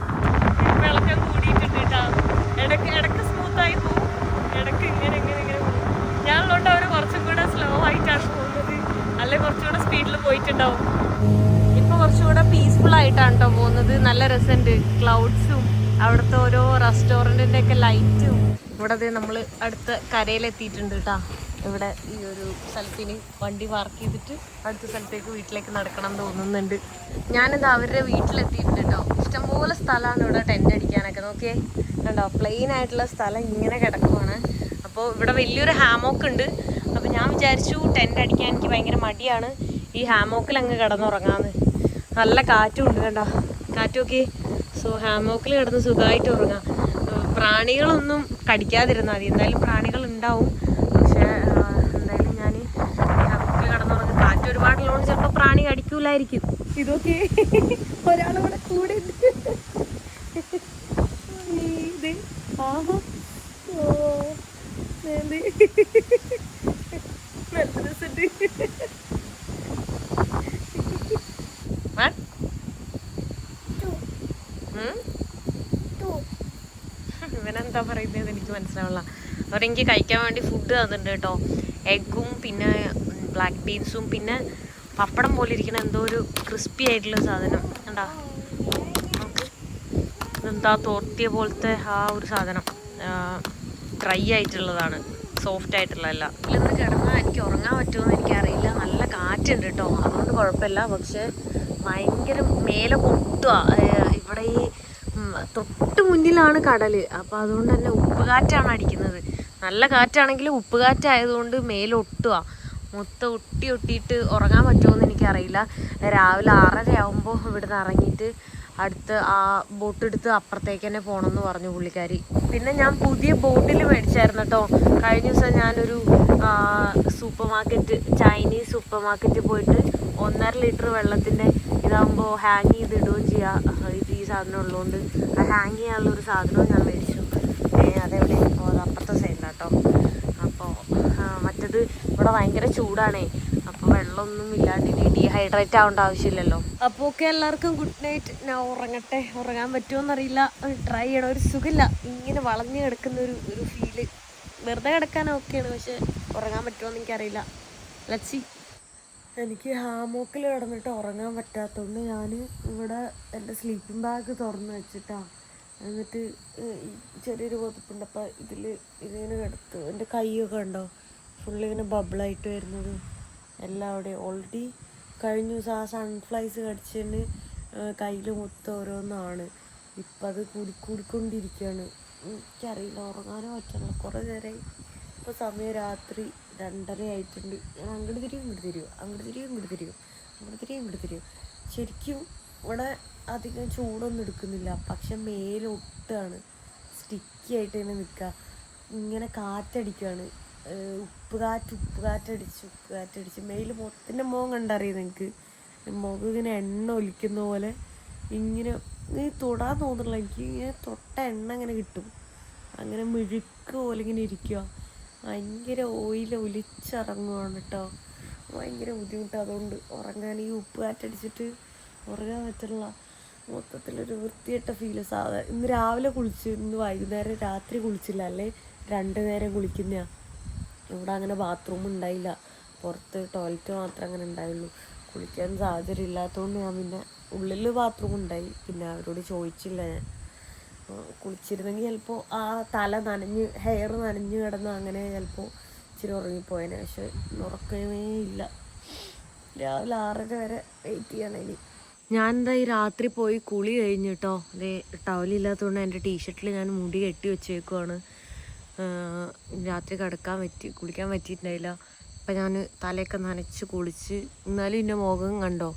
ഇപ്പം ഇളക്കം കൂടിയിട്ടുണ്ട് കേട്ടോ. ഇടയ്ക്ക് സ്മൂത്തായി പോകും, ഇടയ്ക്ക് ഇങ്ങനെ പോകും. ഞാനുള്ളതുകൊണ്ട് അവർ കുറച്ചും കൂടെ സ്ലോ ആയിട്ടാണ് പോകുന്നത്. അല്ലെങ്കിൽ കുറച്ചുകൂടെ സ്പീഡിൽ പോയിട്ടുണ്ടാവും. ഇപ്പൊ കുറച്ചുകൂടെ പീസ്ഫുൾ ആയിട്ടാണ് കേട്ടോ പോകുന്നത്. നല്ല രസമുണ്ട്. ക്ലൗഡ്സും അവിടുത്തെ ഓരോ റെസ്റ്റോറൻറ്റിൻ്റെ ഒക്കെ ലൈറ്റും. ഇവിടെ നമ്മൾ അടുത്ത കരയിലെത്തിയിട്ടുണ്ട് കേട്ടോ. ഇവിടെ ഈ ഒരു സ്ഥലത്തിന് വണ്ടി പാർക്ക് ചെയ്തിട്ട് അടുത്ത സ്ഥലത്തേക്ക് വീട്ടിലേക്ക് നടക്കണം തോന്നുന്നുണ്ട്. ഞാനിതാ അവരുടെ വീട്ടിലെത്തിയിട്ടുണ്ട് കേട്ടോ. ഇഷ്ടംപോലെ സ്ഥലമാണ് ഇവിടെ ടെൻ്റ് അടിക്കാനൊക്കെ. നോക്കിയേ കണ്ടോ, പ്ലെയിൻ ആയിട്ടുള്ള സ്ഥലം ഇങ്ങനെ കിടക്കുവാണ്. അപ്പോൾ ഇവിടെ വലിയൊരു ഹാമോക്ക് ഉണ്ട്. അപ്പോൾ ഞാൻ വിചാരിച്ചു ടെൻ്റ് അടിക്കാൻ എനിക്ക് ഭയങ്കര മടിയാണ്, ഈ ഹാമോക്കിൽ അങ്ങ് കിടന്നുറങ്ങാന്ന്. നല്ല കാറ്റും ഉണ്ട് കണ്ടോ, കാറ്റുമൊക്കെ. സോ ഹാമോക്കിൽ കിടന്ന് സുഖമായിട്ട് ഉറങ്ങാം. പ്രാണികളൊന്നും കടിക്കാതിരുന്നാൽ മതി. എന്തായാലും പ്രാണികൾ ഉണ്ടാവും. പക്ഷേ എന്തായാലും ഞാൻ ഹാമോക്കിൽ കിടന്നുറങ്ങും. കാറ്റ് ഒരുപാടുള്ളതുകൊണ്ട് ചിലപ്പോൾ പ്രാണി കടിക്കൂലായിരിക്കും. ഇതൊക്കെ ഒരാളിവിടെ കൂടെ ഉണ്ട്. ഇത് ആഹാ, ഓ നല്ല രസമുണ്ട്. ഇവനെന്താ പറയുന്നത് എനിക്ക് മനസ്സിലാവില്ല. അവരെനിക്ക് കഴിക്കാൻ വേണ്ടി ഫുഡ് തന്നിട്ടുണ്ട് കേട്ടോ. എഗ്ഗും പിന്നെ ബ്ലാക്ക് ബീൻസും പിന്നെ പപ്പടം പോലെ ഇരിക്കുന്ന എന്തോ ഒരു ക്രിസ്പി ആയിട്ടുള്ള സാധനം കണ്ടാ. നമുക്ക് ഇതെന്താ തോർത്തിയ പോലത്തെ ആ ഒരു സാധനം ഡ്രൈ ആയിട്ടുള്ളതാണ്, സോഫ്റ്റ് ആയിട്ടുള്ളതല്ല. ഇതിലൊന്ന് കിടന്നാൽ എനിക്ക് ഉറങ്ങാൻ പറ്റുമെന്ന് എനിക്കറിയില്ല. നല്ല കാറ്റുണ്ട് കേട്ടോ, അതുകൊണ്ട് കുഴപ്പമില്ല. പക്ഷെ ഭയങ്കര മേലെ പൊട്ടുക. ഇവിടെ ഈ തൊട്ട് മുന്നിലാണ് കടൽ, അപ്പോൾ അതുകൊണ്ട് തന്നെ ഉപ്പുകാറ്റാണ് അടിക്കുന്നത്. നല്ല കാറ്റാണെങ്കിലും ഉപ്പുകാറ്റായതുകൊണ്ട് മേലൊട്ടുക, മൊത്തം ഒട്ടിയിട്ട് ഉറങ്ങാൻ പറ്റുമെന്ന് എനിക്കറിയില്ല. രാവിലെ 6:30 ആകുമ്പോൾ ഇവിടുന്ന് ഇറങ്ങിയിട്ട് അടുത്ത് ആ ബോട്ട് എടുത്ത് അപ്പുറത്തേക്ക് തന്നെ പോകണമെന്ന് പറഞ്ഞു പുള്ളിക്കാരി. പിന്നെ ഞാൻ പുതിയ ബോട്ടിൽ മേടിച്ചായിരുന്നു കേട്ടോ. കഴിഞ്ഞ ദിവസം ഞാനൊരു സൂപ്പർ മാർക്കറ്റ്, ചൈനീസ് സൂപ്പർ മാർക്കറ്റിൽ പോയിട്ട് 1.5 ലിറ്റർ വെള്ളത്തിൻ്റെ ഇതാകുമ്പോൾ ഹാങ് ചെയ്തിടുകയും ചെയ്യാം. ഇത് ഈ സാധനം ഉള്ളതുകൊണ്ട് ആ ഹാങ് ചെയ്യാനുള്ളൊരു സാധനവും ഞാൻ മേടിച്ചു. അതെവിടെ അപ്പുറത്തെ സൈഡിലാട്ടോ. അപ്പോൾ മറ്റത് ഇവിടെ ഭയങ്കര ചൂടാണേ, അപ്പോൾ വെള്ളമൊന്നും ഇല്ലാണ്ട് ഇനി ഡീഹൈഡ്രേറ്റ് ആവേണ്ട ആവശ്യമില്ലല്ലോ. അപ്പോൾ ഓക്കെ, എല്ലാവർക്കും ഗുഡ് നൈറ്റ്. ഞാൻ ഉറങ്ങട്ടെ. ഉറങ്ങാൻ പറ്റുമോയെന്നറിയില്ല, ട്രൈ ചെയ്യണം. ഒരു സുഖമില്ല, ഇങ്ങനെ വളഞ്ഞു കിടക്കുന്ന ഒരു ഫീല്. വെറുതെ കിടക്കാൻ ഓക്കെയാണ്, പക്ഷെ ഉറങ്ങാൻ പറ്റുമോയെന്ന് എനിക്കറിയില്ല. ലച്ചി, എനിക്ക് ഹാമോക്കിൽ കിടന്നിട്ട് ഉറങ്ങാൻ പറ്റാത്തതുകൊണ്ട് ഞാൻ ഇവിടെ എൻ്റെ സ്ലീപ്പിംഗ് ബാഗ് തുറന്ന് വെച്ചിട്ടാണ്. എന്നിട്ട് ചെറിയൊരു പുതപ്പുണ്ട്, അപ്പോൾ ഇതിങ്ങനെ കിടത്ത്. എൻ്റെ കൈയൊക്കെ ഉണ്ടോ ഫുള്ളിങ്ങനെ ബബിളായിട്ട് വരുന്നത് എല്ലാം അവിടെ. ഓൾറെഡി കഴിഞ്ഞ ദിവസം ആ സൺഫ്ലൈസ് കടിച്ചതിന് കയ്യിൽ മൊത്തം ഓരോന്നാണ്. ഇപ്പം അത് കൂടിക്കൊണ്ടിരിക്കുകയാണ്. എനിക്കറിയില്ല, ഉറങ്ങാനോ പറ്റണം. കുറേ നേരമായി. ഇപ്പോൾ സമയം രാത്രി 2:30 ആയിട്ടുണ്ട്. ഞാൻ അങ്ങോട്ട് തിരിയും. ശരിക്കും ഇവിടെ അധികം ചൂടൊന്നും എടുക്കുന്നില്ല, പക്ഷെ മേലൊട്ടാണ്, സ്റ്റിക്കി ആയിട്ട് തന്നെ നിൽക്കുക. ഇങ്ങനെ കാറ്റടിക്കുകയാണ്, ഉപ്പുകാറ്റടിച്ച് മേല് മൊത്തത്തിൻ്റെ മുഖം കണ്ടറിയാം നിങ്ങൾക്ക്. മുഖം ഇങ്ങനെ എണ്ണ ഒലിക്കുന്ന പോലെ ഇങ്ങനെ തൊടാൻ തോന്നുന്നില്ല. എനിക്ക് ഇങ്ങനെ തൊട്ട എണ്ണ ഇങ്ങനെ കിട്ടും. അങ്ങനെ മിഴുക്ക് പോലെ ഇങ്ങനെ ഇരിക്കുക. ഭയങ്കര ഒലിച്ചിറങ്ങുവാണ് കേട്ടോ. ഭയങ്കര ബുദ്ധിമുട്ടാണ്. അതുകൊണ്ട് ഉറങ്ങാൻ ഈ ഉപ്പുകാറ്റടിച്ചിട്ട് ഉറങ്ങാൻ പറ്റില്ല. മൊത്തത്തിലൊരു വൃത്തികെട്ട ഫീല്. ഇന്ന് രാവിലെ കുളിച്ച്, ഇന്ന് വൈകുന്നേരം രാത്രി കുളിച്ചില്ല, അല്ലേ 2 നേരം കുളിക്കുന്നതാണ്. ഇവിടെ അങ്ങനെ ബാത്റൂം ഉണ്ടായില്ല, പുറത്ത് ടോയ്ലറ്റ് മാത്രമേ അങ്ങനെ ഉണ്ടായുള്ളൂ. കുളിക്കാൻ സാഹചര്യം ഇല്ലാത്തതുകൊണ്ട് ഞാൻ പിന്നെ ഉള്ളിൽ ബാത്റൂം ഉണ്ടായി, പിന്നെ അവരോട് ചോദിച്ചില്ല. ഞാൻ കുളിച്ചിരുന്നെങ്കിൽ ചിലപ്പോൾ ആ തല നനഞ്ഞ് ഹെയർ നനഞ്ഞ് കിടന്ന് അങ്ങനെ ചിലപ്പോൾ ഇച്ചിരി ഉറങ്ങിപ്പോയേനെ. പക്ഷെ ഉറക്കമേ ഇല്ല. രാവിലെ 6:30 വരെ വെയിറ്റ് ചെയ്യണം ഇനി. ഞാനെന്താ ഈ രാത്രി പോയി കുളി കഴിഞ്ഞു കേട്ടോ. അതേ ടവലില്ലാത്തതുകൊണ്ട് എൻ്റെ ടീഷർട്ടിൽ ഞാൻ മുടി കെട്ടി വെച്ചേക്കുവാണ്. രാത്രി കുളിക്കാൻ പറ്റിയിട്ടുണ്ടായില്ല. അപ്പം ഞാൻ തലയൊക്കെ നനച്ച് കുളിച്ച്. എന്നാലും എൻ്റെ മുഖം കണ്ടോ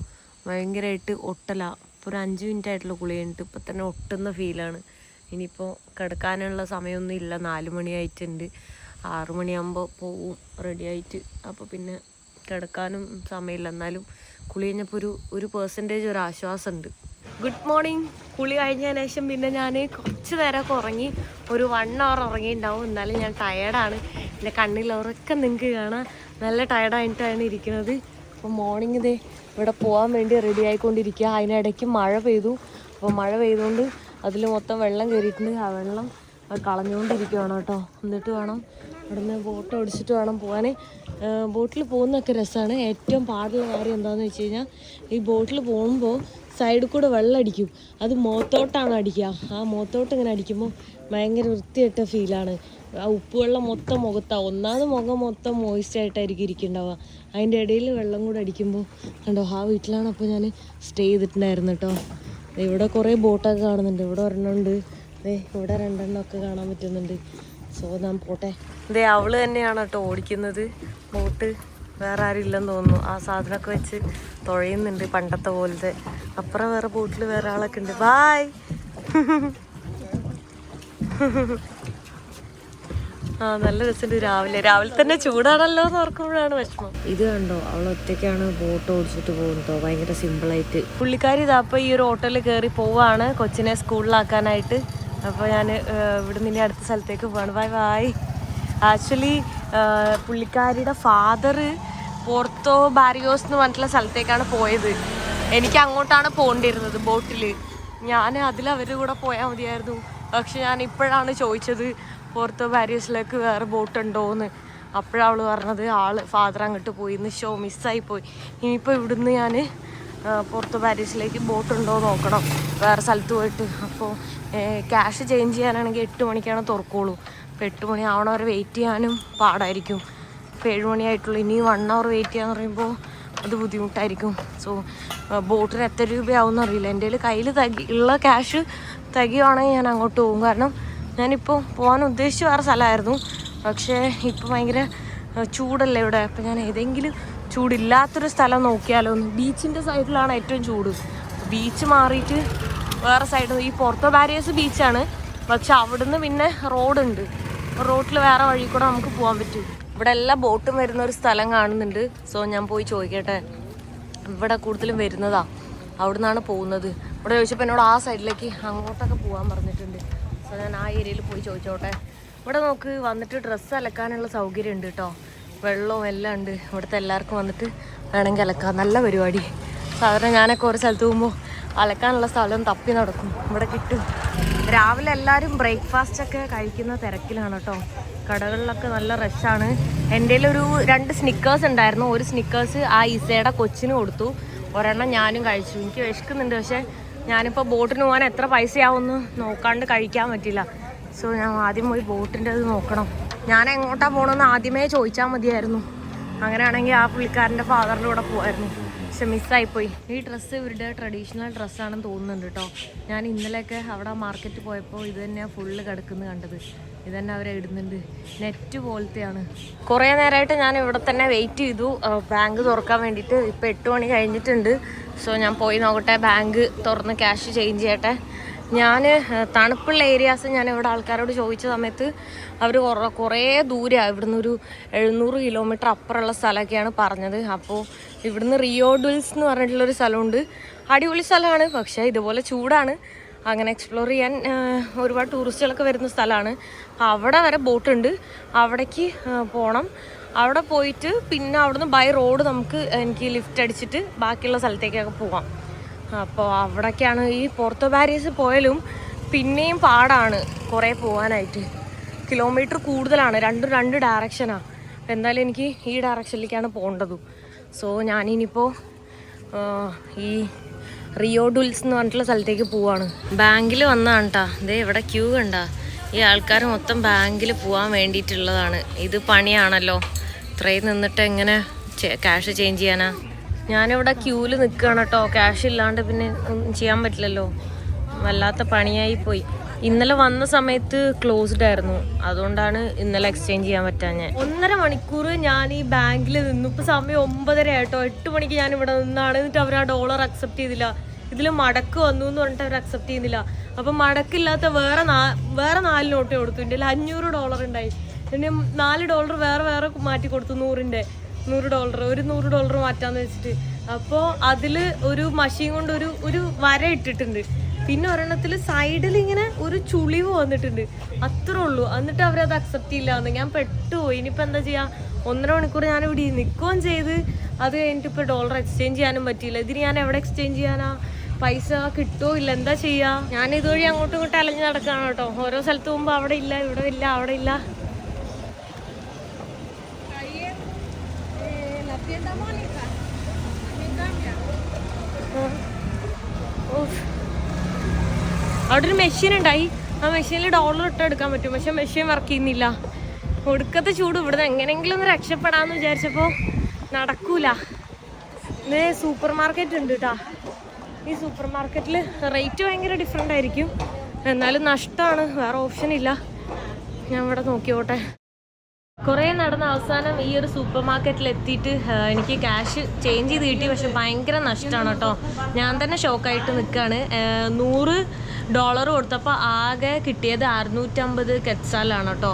ഭയങ്കരമായിട്ട് ഒട്ടല. ഇപ്പോൾ ഒരു 5 മിനിറ്റ് ആയിട്ടുള്ള കുളി കഴിഞ്ഞിട്ട് ഇപ്പം തന്നെ ഒട്ടുന്ന ഫീലാണ്. ഇനിയിപ്പോൾ കിടക്കാനുള്ള സമയമൊന്നും ഇല്ല, 4 മണിയായിട്ടുണ്ട്. 6 മണിയാകുമ്പോൾ പോവും റെഡി ആയിട്ട്. അപ്പോൾ പിന്നെ കിടക്കാനും സമയമില്ല. എന്നാലും കുളി കഴിഞ്ഞപ്പോൾ ഒരു പെർസെൻറ്റേജ് ഒരു ആശ്വാസമുണ്ട്. Good morning. കുളി കഴിഞ്ഞതിന് ശേഷം പിന്നെ ഞാൻ കുറച്ച് നേരമൊക്കെ ഉറങ്ങി, ഒരു 1 hour ഉറങ്ങിയിട്ടുണ്ടാവും. എന്നാലും ഞാൻ ടയേർഡാണ്. എൻ്റെ കണ്ണിൽ ഉറക്കം നിങ്ങൾക്ക് കാണാം. നല്ല ടയേർഡായിട്ടാണ് ഇരിക്കുന്നത്. അപ്പോൾ മോർണിംഗ് ഇതേ ഇവിടെ പോകാൻ വേണ്ടി റെഡി ആയിക്കൊണ്ടിരിക്കുക. അതിനിടയ്ക്ക് മഴ പെയ്തു. അപ്പോൾ മഴ പെയ്തുകൊണ്ട് അതിൽ മൊത്തം വെള്ളം കയറിയിട്ടുണ്ട്. ആ വെള്ളം കളഞ്ഞുകൊണ്ടിരിക്കുകയാണ് കേട്ടോ. എന്നിട്ട് വേണം ഇവിടുന്ന് ബോട്ട് ഓടിച്ചിട്ട് വേണം പോകാൻ. ബോട്ടിൽ പോകുന്നതൊക്കെ രസമാണ്. ഏറ്റവും പാടുള്ള കാര്യം എന്താണെന്ന് വെച്ച് കഴിഞ്ഞാൽ, ഈ ബോട്ടിൽ പോകുമ്പോൾ സൈഡിൽ കൂടെ വെള്ളം അടിക്കും. അത് മുഖത്തോട്ടാണ് അടിക്കുക. ആ മുഖത്തോട്ട് ഇങ്ങനെ അടിക്കുമ്പോൾ ഭയങ്കര വൃത്തികെട്ട ഫീലാണ്. ആ ഉപ്പുവെള്ളം മൊത്തം മുഖത്താണ്. ഒന്നാമത് മുഖം മൊത്തം മോയിസ്റ്റായിട്ടായിരിക്കും ഇരിക്കുന്നുണ്ടാവുക. അതിൻ്റെ ഇടയിൽ വെള്ളം കൂടെ അടിക്കുമ്പോൾ കണ്ടോ. ആ വീട്ടിലാണ് അപ്പോൾ ഞാൻ സ്റ്റേ ചെയ്തിട്ടുണ്ടായിരുന്നു കേട്ടോ. ഇവിടെ കുറേ ബോട്ടൊക്കെ കാണുന്നുണ്ട്. ഇവിടെ ഒരെണ്ണമുണ്ട്, ഇവിടെ 2 എണ്ണമൊക്കെ കാണാൻ പറ്റുന്നുണ്ട്. സോ ഞാൻ പോട്ടെ. അവള് തന്നെയാണ് കേട്ടോ ഓടിക്കുന്നത് ബോട്ട്. വേറെ ആരും ഇല്ലെന്ന് തോന്നുന്നു. ആ സാധനമൊക്കെ വെച്ച് തുഴയുന്നുണ്ട് പണ്ടത്തെ പോലത്തെ. അപ്പുറം വേറെ ബോട്ടിൽ വേറെ ആളൊക്കെ ഉണ്ട്. ബായ്. ആ നല്ല രസമുണ്ട്. രാവിലെ തന്നെ ചൂടാണല്ലോ എന്ന് ഓർക്കുമ്പോഴാണ് വിഷമം. ഇത് കണ്ടോ, അവൾ ഒറ്റയ്ക്കാണ് ബോട്ട് ഓടിച്ചിട്ട് പോകുന്നതോ. ഭയങ്കര സിമ്പിളായിട്ട്. പുള്ളിക്കാരി ഇതാപ്പോൾ ഈ ഒരു ഹോട്ടലിൽ കയറി പോവാണ് കൊച്ചിനെ സ്കൂളിലാക്കാനായിട്ട്. അപ്പോൾ ഞാൻ ഇവിടുന്ന് ഇനി അടുത്ത സ്ഥലത്തേക്ക് പോവാണ്. By. Actually പുള്ളിക്കാരിയുടെ father Porto Barrios എന്ന് പറഞ്ഞിട്ടുള്ള സ്ഥലത്തേക്കാണ് പോയത്. എനിക്ക് അങ്ങോട്ടാണ് പോകേണ്ടിയിരുന്നത് ബോട്ടിൽ. ഞാൻ അവരുടെ കൂടെ പോയാൽ മതിയായിരുന്നു. പക്ഷെ ഞാൻ ഇപ്പോഴാണ് ചോദിച്ചത് പോർട്ടോ ബാരിയോസിലേക്ക് വേറെ ബോട്ട് ഉണ്ടോ എന്ന്. അപ്പോഴാണ് അവൾ പറഞ്ഞത് ഫാദർ അങ്ങോട്ട് പോയി, ഇന്ന് ഷോ മിസ്സായി പോയി. ഇനിയിപ്പോൾ ഇവിടുന്ന് ഞാൻ പുറത്ത് പാരീസിലേക്ക് ബോട്ടുണ്ടോ നോക്കണം, വേറെ സ്ഥലത്ത് പോയിട്ട്. അപ്പോൾ ക്യാഷ് ചേഞ്ച് ചെയ്യാനാണെങ്കിൽ 8 മണിക്കാണ് തുറക്കുള്ളൂ. അപ്പോൾ 8 മണി ആവണവരെ വെയിറ്റ് ചെയ്യാനും പാടായിരിക്കും. ഇപ്പോൾ 7 മണിയായിട്ടുള്ളൂ. ഇനി 1 hour വെയിറ്റ് ചെയ്യാന്ന് പറയുമ്പോൾ അത് ബുദ്ധിമുട്ടായിരിക്കും. സോ ബോട്ടിന് എത്ര രൂപയാവും എന്നറിയില്ല. എൻ്റെ കയ്യിൽ ഉള്ള ക്യാഷ് തികയുവാണെങ്കിൽ ഞാൻ അങ്ങോട്ട് പോകും. കാരണം ഞാനിപ്പോൾ പോകാൻ ഉദ്ദേശിച്ച് വേറെ സ്ഥലമായിരുന്നു. പക്ഷേ ഇപ്പോൾ ഭയങ്കര ചൂടല്ലേ ഇവിടെ. അപ്പോൾ ഞാൻ ഏതെങ്കിലും ചൂടില്ലാത്തൊരു സ്ഥലം നോക്കിയാലോ ഒന്ന്. ബീച്ചിൻ്റെ സൈഡിലാണ് ഏറ്റവും ചൂട്. ബീച്ച് മാറിയിട്ട് വേറെ സൈഡ്, ഈ പോർട്ടോ പാരിയസ് ബീച്ചാണ്, പക്ഷെ അവിടുന്ന് പിന്നെ റോഡുണ്ട്. റോഡിൽ വേറെ വഴി കൂടെ നമുക്ക് പോകാൻ പറ്റും. ഇവിടെ എല്ലാ ബോട്ടും വരുന്ന ഒരു സ്ഥലം കാണുന്നുണ്ട്. സോ ഞാൻ പോയി ചോദിക്കട്ടെ, ഇവിടെ കൂടുതലും വരുന്നതാ, അവിടെ നിന്നാണ് പോകുന്നത്. ഇവിടെ ചോദിച്ചപ്പോൾ എന്നോട് ആ സൈഡിലേക്ക് അങ്ങോട്ടൊക്കെ പോകാൻ പറഞ്ഞിട്ടുണ്ട്. സോ ഞാൻ ആ ഏരിയയിൽ പോയി ചോദിച്ചോട്ടെ. ഇവിടെ നോക്ക് വന്നിട്ട് ഡ്രസ്സ് അലക്കാനുള്ള സൗകര്യം ഉണ്ട് കേട്ടോ, വെള്ളവും എല്ലാം ഉണ്ട്. ഇവിടുത്തെ എല്ലാവർക്കും വന്നിട്ട് വേണമെങ്കിൽ അലക്കാം. നല്ല പരിപാടി. സാധാരണ ഞാനൊക്കെ ഒരു സ്ഥലത്ത് പോകുമ്പോൾ അലക്കാനുള്ള സ്ഥലം തപ്പി നടക്കും, ഇവിടെ കിട്ടും. രാവിലെ എല്ലാവരും ബ്രേക്ക്ഫാസ്റ്റൊക്കെ കഴിക്കുന്ന തിരക്കിലാണ് കേട്ടോ. കടകളിലൊക്കെ നല്ല റഷാണ്. എൻ്റെ ഒരു 2 സ്നിക്കേഴ്സ് ഉണ്ടായിരുന്നു. ഒരു സ്നിക്കേഴ്സ് ആ ഇസയുടെ കൊച്ചിന് കൊടുത്തു, ഒരെണ്ണം ഞാനും കഴിച്ചു. എനിക്ക് വിശക്കുന്നുണ്ട്, പക്ഷേ ഞാനിപ്പോൾ ബോട്ടിന് പോകാൻ എത്ര പൈസയാവുമെന്ന് നോക്കാണ്ട് കഴിക്കാൻ പറ്റില്ല. സോ ഞാൻ ആദ്യം പോയി ബോട്ടിൻ്റെ അത് നോക്കണം. ഞാൻ എങ്ങോട്ടാണ് പോകണമെന്ന് ആദ്യമേ ചോദിച്ചാൽ മതിയായിരുന്നു. അങ്ങനെയാണെങ്കിൽ ആ പുള്ളിക്കാരൻ്റെ ഫാദറിൻ്റെ കൂടെ പോകുമായിരുന്നു. പക്ഷെ മിസ്സായിപ്പോയി. ഈ ഡ്രസ്സ് ഇവരുടെ ട്രഡീഷണൽ ഡ്രസ്സാണെന്ന് തോന്നുന്നുണ്ട് കേട്ടോ. ഞാൻ ഇന്നലെയൊക്കെ അവിടെ മാർക്കറ്റ് പോയപ്പോൾ ഇത് തന്നെയാണ് ഫുള്ള് കിടക്കുന്നത് കണ്ടത്. ഇത് തന്നെ അവരെ ഇടുന്നുണ്ട്. നെറ്റ് പോലത്തെയാണ്. കുറേ നേരമായിട്ട് ഞാൻ ഇവിടെ തന്നെ വെയിറ്റ് ചെയ്തു ബാങ്ക് തുറക്കാൻ വേണ്ടിയിട്ട്. ഇപ്പോൾ 8 മണി കഴിഞ്ഞിട്ടുണ്ട്. സോ ഞാൻ പോയി നോക്കട്ടെ, ബാങ്ക് തുറന്ന് ക്യാഷ് ചേഞ്ച് ചെയ്യട്ടെ. ഞാൻ തണുപ്പുള്ള ഏരിയാസ് ഞാൻ ഇവിടെ ആൾക്കാരോട് ചോദിച്ച സമയത്ത് അവർ കുറേ ദൂരമാണ്, ഇവിടുന്ന് ഒരു 700 കിലോമീറ്റർ അപ്പുറമുള്ള സ്ഥലമൊക്കെയാണ് പറഞ്ഞത്. അപ്പോൾ ഇവിടുന്ന് റിയോ ഡുൽസ് എന്ന് പറഞ്ഞിട്ടുള്ളൊരു സ്ഥലമുണ്ട്. അടിപൊളി സ്ഥലമാണ്, പക്ഷേ ഇതുപോലെ ചൂടാണ്. അങ്ങനെ എക്സ്പ്ലോർ ചെയ്യാൻ ഒരുപാട് ടൂറിസ്റ്റുകളൊക്കെ വരുന്ന സ്ഥലമാണ്. അവിടെ വരെ ബോട്ടുണ്ട്, അവിടേക്ക് പോകണം. അവിടെ പോയിട്ട് പിന്നെ അവിടുന്ന് ബൈ റോഡ് എനിക്ക് ലിഫ്റ്റ് അടിച്ചിട്ട് ബാക്കിയുള്ള സ്ഥലത്തേക്കൊക്കെ പോവാം. അപ്പോൾ അവിടേക്കാണ്. ഈ പോർട്ടോ പാരീസ് പോയാലും പിന്നെയും പാടാണ് കുറേ പോകാനായിട്ട്. കിലോമീറ്റർ കൂടുതലാണ്, 2 ഡയറക്ഷനാണ്. അപ്പോൾ എന്തായാലും എനിക്ക് ഈ ഡയറക്ഷനിലേക്കാണ് പോകേണ്ടത്. സോ ഞാനിനിയിപ്പോൾ ഈ റിയോ ഡുൽസ് എന്ന് പറഞ്ഞിട്ടുള്ള സ്ഥലത്തേക്ക് പോവാണ്. ബാങ്കിൽ വന്നതാണ് കേട്ടോ. ഇതേ ഇവിടെ ക്യൂ കണ്ടാ. ഈ ആൾക്കാർ മൊത്തം ബാങ്കിൽ പോകാൻ വേണ്ടിയിട്ടുള്ളതാണ്. ഇത് പണിയാണല്ലോ, ഇത്രയും നിന്നിട്ട് എങ്ങനെ ക്യാഷ് ചേഞ്ച് ചെയ്യാനാ. ഞാനിവിടെ ക്യൂവിൽ നിൽക്കുകയാണ് കേട്ടോ. ക്യാഷ് ഇല്ലാണ്ട് പിന്നെ ഒന്നും ചെയ്യാൻ പറ്റില്ലല്ലോ, വല്ലാത്ത പണിയായി പോയി. ഇന്നലെ വന്ന സമയത്ത് ക്ലോസ്ഡ് ആയിരുന്നു, അതുകൊണ്ടാണ് ഇന്നലെ എക്സ്ചേഞ്ച് ചെയ്യാൻ പറ്റാഞ്ഞ. 1.5 മണിക്കൂർ ഞാൻ ഈ ബാങ്കിൽ നിന്നു. ഇപ്പോൾ സമയം 9:30 ആയിട്ടോ. 8 മണിക്ക് ഞാൻ ഇവിടെ നിന്നാണ്. എന്നിട്ട് അവർ ആ ഡോളർ അക്സെപ്റ്റ് ചെയ്തില്ല. ഇതിൽ മടക്ക് വന്നു എന്ന് പറഞ്ഞിട്ട് അവർ അക്സെപ്റ്റ് ചെയ്യുന്നില്ല. അപ്പം മടക്കില്ലാത്ത വേറെ 4 നോട്ട് കൊടുത്തു. എൻ്റെ $500 ഉണ്ടായി. പിന്നെ $4 വേറെ മാറ്റി കൊടുത്തു. $100 ഒരു $100 മാറ്റാന്ന് വെച്ചിട്ട്. അപ്പോൾ അതിൽ ഒരു മഷീൻ കൊണ്ട് ഒരു വര ഇട്ടിട്ടുണ്ട്. പിന്നെ ഒരെണ്ണത്തിൽ സൈഡിൽ ഇങ്ങനെ ഒരു ചുളിവ് വന്നിട്ടുണ്ട്, അത്രേ ഉള്ളൂ. എന്നിട്ട് അവരത് അക്സെപ്റ്റ് ചെയ്യില്ലാന്ന്. ഞാൻ പെട്ടുപോയി. ഇനിയിപ്പോൾ എന്താ ചെയ്യുക? 1.5 മണിക്കൂർ ഞാനിവിടെ നിൽക്കുകയും ചെയ്ത് അത് കഴിഞ്ഞിട്ട് ഇപ്പോൾ ഡോളർ എക്സ്ചേഞ്ച് ചെയ്യാനും പറ്റിയില്ല. ഇതിന് ഞാൻ എവിടെ എക്സ്ചേഞ്ച് ചെയ്യാനാ? പൈസ കിട്ടുമോ ഇല്ല, എന്താ ചെയ്യുക? ഞാൻ ഇതുവഴി അങ്ങോട്ടും ഇങ്ങോട്ടും അലഞ്ഞ് നടക്കുകയാണ് കേട്ടോ. ഓരോ സ്ഥലത്ത് പോകുമ്പോൾ അവിടെ ഇല്ല, ഇവിടെ ഇല്ല, അവിടെ ഇല്ല. അവിടെ ഒരു മെഷീൻ ഉണ്ടായി. ആ മെഷീനിൽ ഡോളർ ഇട്ടെടുക്കാൻ പറ്റും, പക്ഷെ മെഷീൻ വർക്ക് ചെയ്യുന്നില്ല. ഒടുക്കത്തെ ചൂട്. ഇവിടുന്ന് എങ്ങനെയെങ്കിലും ഒന്ന് രക്ഷപ്പെടാമെന്ന് വിചാരിച്ചപ്പോൾ നടക്കൂല. ഇത് സൂപ്പർ മാർക്കറ്റ് ഉണ്ട് കേട്ടോ. ഈ സൂപ്പർ മാർക്കറ്റിൽ റേറ്റ് ഭയങ്കര ഡിഫറെൻ്റ് ആയിരിക്കും, എന്നാലും നഷ്ടമാണ്, വേറെ ഓപ്ഷൻ ഇല്ല. ഞാൻ ഇവിടെ നോക്കിയോട്ടെ. കുറേ നടന്ന അവസാനം ഈ ഒരു സൂപ്പർ മാർക്കറ്റിൽ എത്തിയിട്ട് എനിക്ക് ക്യാഷ് ചേഞ്ച് ചെയ്ത് കിട്ടി. പക്ഷെ ഭയങ്കര നഷ്ടമാണ് കേട്ടോ. ഞാൻ തന്നെ ഷോക്കായിട്ട് നിൽക്കുകയാണ്. $100 കൊടുത്തപ്പോൾ ആകെ കിട്ടിയത് 650 കെറ്റ്സാലാണ് കേട്ടോ.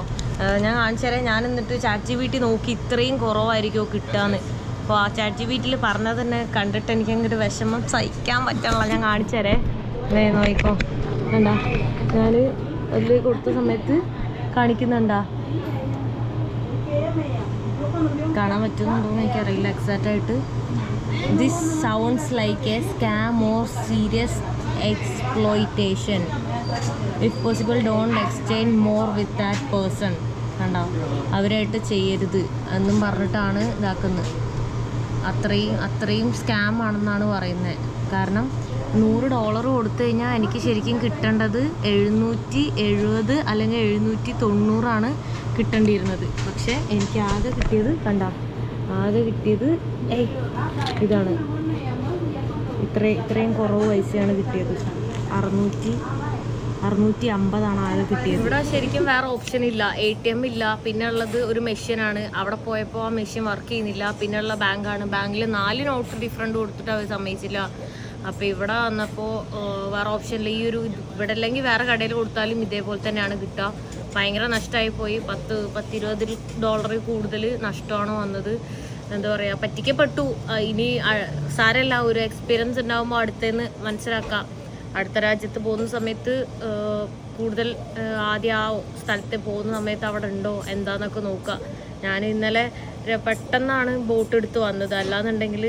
ഞാൻ കാണിച്ചു തരാം. ഞാൻ എന്നിട്ട് ChatGPT നോക്കി, ഇത്രയും കുറവായിരിക്കുമോ കിട്ടുകയെന്ന്. അപ്പോൾ ആ ChatGPTയിൽ പറഞ്ഞത് തന്നെ കണ്ടിട്ട് എനിക്ക് അങ്ങോട്ട് വിഷമം സഹിക്കാൻ പറ്റണല്ലോ. ഞാൻ കാണിച്ചു തരേ, നോക്കിക്കോ. എന്താ ഞാൻ അതിൽ കൊടുത്ത സമയത്ത് കാണിക്കുന്നുണ്ടാ, കാണാൻ പറ്റുന്നുണ്ടോയെന്ന് എനിക്കറിയില്ല എക്സാക്റ്റ് ആയിട്ട്. This sounds like A scam or serious exploitation. If possible don't exchange more with that person. കണ്ടോ, അവരായിട്ട് ചെയ്യരുത് എന്നും പറഞ്ഞിട്ടാണ് ഇതാക്കുന്നത്. അത്രയും സ്കാം ആണെന്നാണ് പറയുന്നത്. കാരണം $100 കൊടുത്തു കഴിഞ്ഞാൽ എനിക്ക് ശരിക്കും കിട്ടേണ്ടത് 770 അല്ലെങ്കിൽ 790 കിട്ടേണ്ടിയിരുന്നത്. പക്ഷേ എനിക്ക് ആകെ കിട്ടിയത് ഇതാണ്. ഇത്രയും കുറവ് പൈസയാണ് കിട്ടിയത്. 650 ആകെ കിട്ടിയത്. ഇവിടെ ശരിക്കും വേറെ ഓപ്ഷൻ ഇല്ല, ATM ഇല്ല. പിന്നെ ഉള്ളത് ഒരു മെഷീനാണ്. അവിടെ പോയപ്പോൾ ആ മെഷീൻ വർക്ക് ചെയ്യുന്നില്ല. പിന്നെ ഉള്ള ബാങ്കാണ്. ബാങ്കിൽ 4 നോട്ട് ഡിഫറൻറ്റ് കൊടുത്തിട്ട് അവർ സമ്മതിച്ചില്ല. അപ്പോൾ ഇവിടെ വന്നപ്പോൾ വേറെ ഓപ്ഷനില്ല. ഇവിടെ അല്ലെങ്കിൽ വേറെ കടയിൽ കൊടുത്താലും ഇതേപോലെ തന്നെയാണ് കിട്ടുക. ഭയങ്കര നഷ്ടമായി പോയി. $10-20 കൂടുതൽ നഷ്ടമാണ് വന്നത്. എന്താ പറയുക, പറ്റിക്കപ്പെട്ടു. ഇനി സാരമില്ല, ഒരു എക്സ്പീരിയൻസ് ഉണ്ടാകുമ്പോൾ അടുത്തേന്ന് മനസ്സിലാക്കാം. അടുത്ത രാജ്യത്ത് പോകുന്ന സമയത്ത് കൂടുതൽ ആദ്യം ആ സ്ഥലത്ത് പോകുന്ന സമയത്ത് അവിടെ ഉണ്ടോ എന്താന്നൊക്കെ നോക്കുക. ഞാൻ ഇന്നലെ പെട്ടെന്നാണ് ബോട്ട് എടുത്ത് വന്നത്. അല്ലാന്നുണ്ടെങ്കിൽ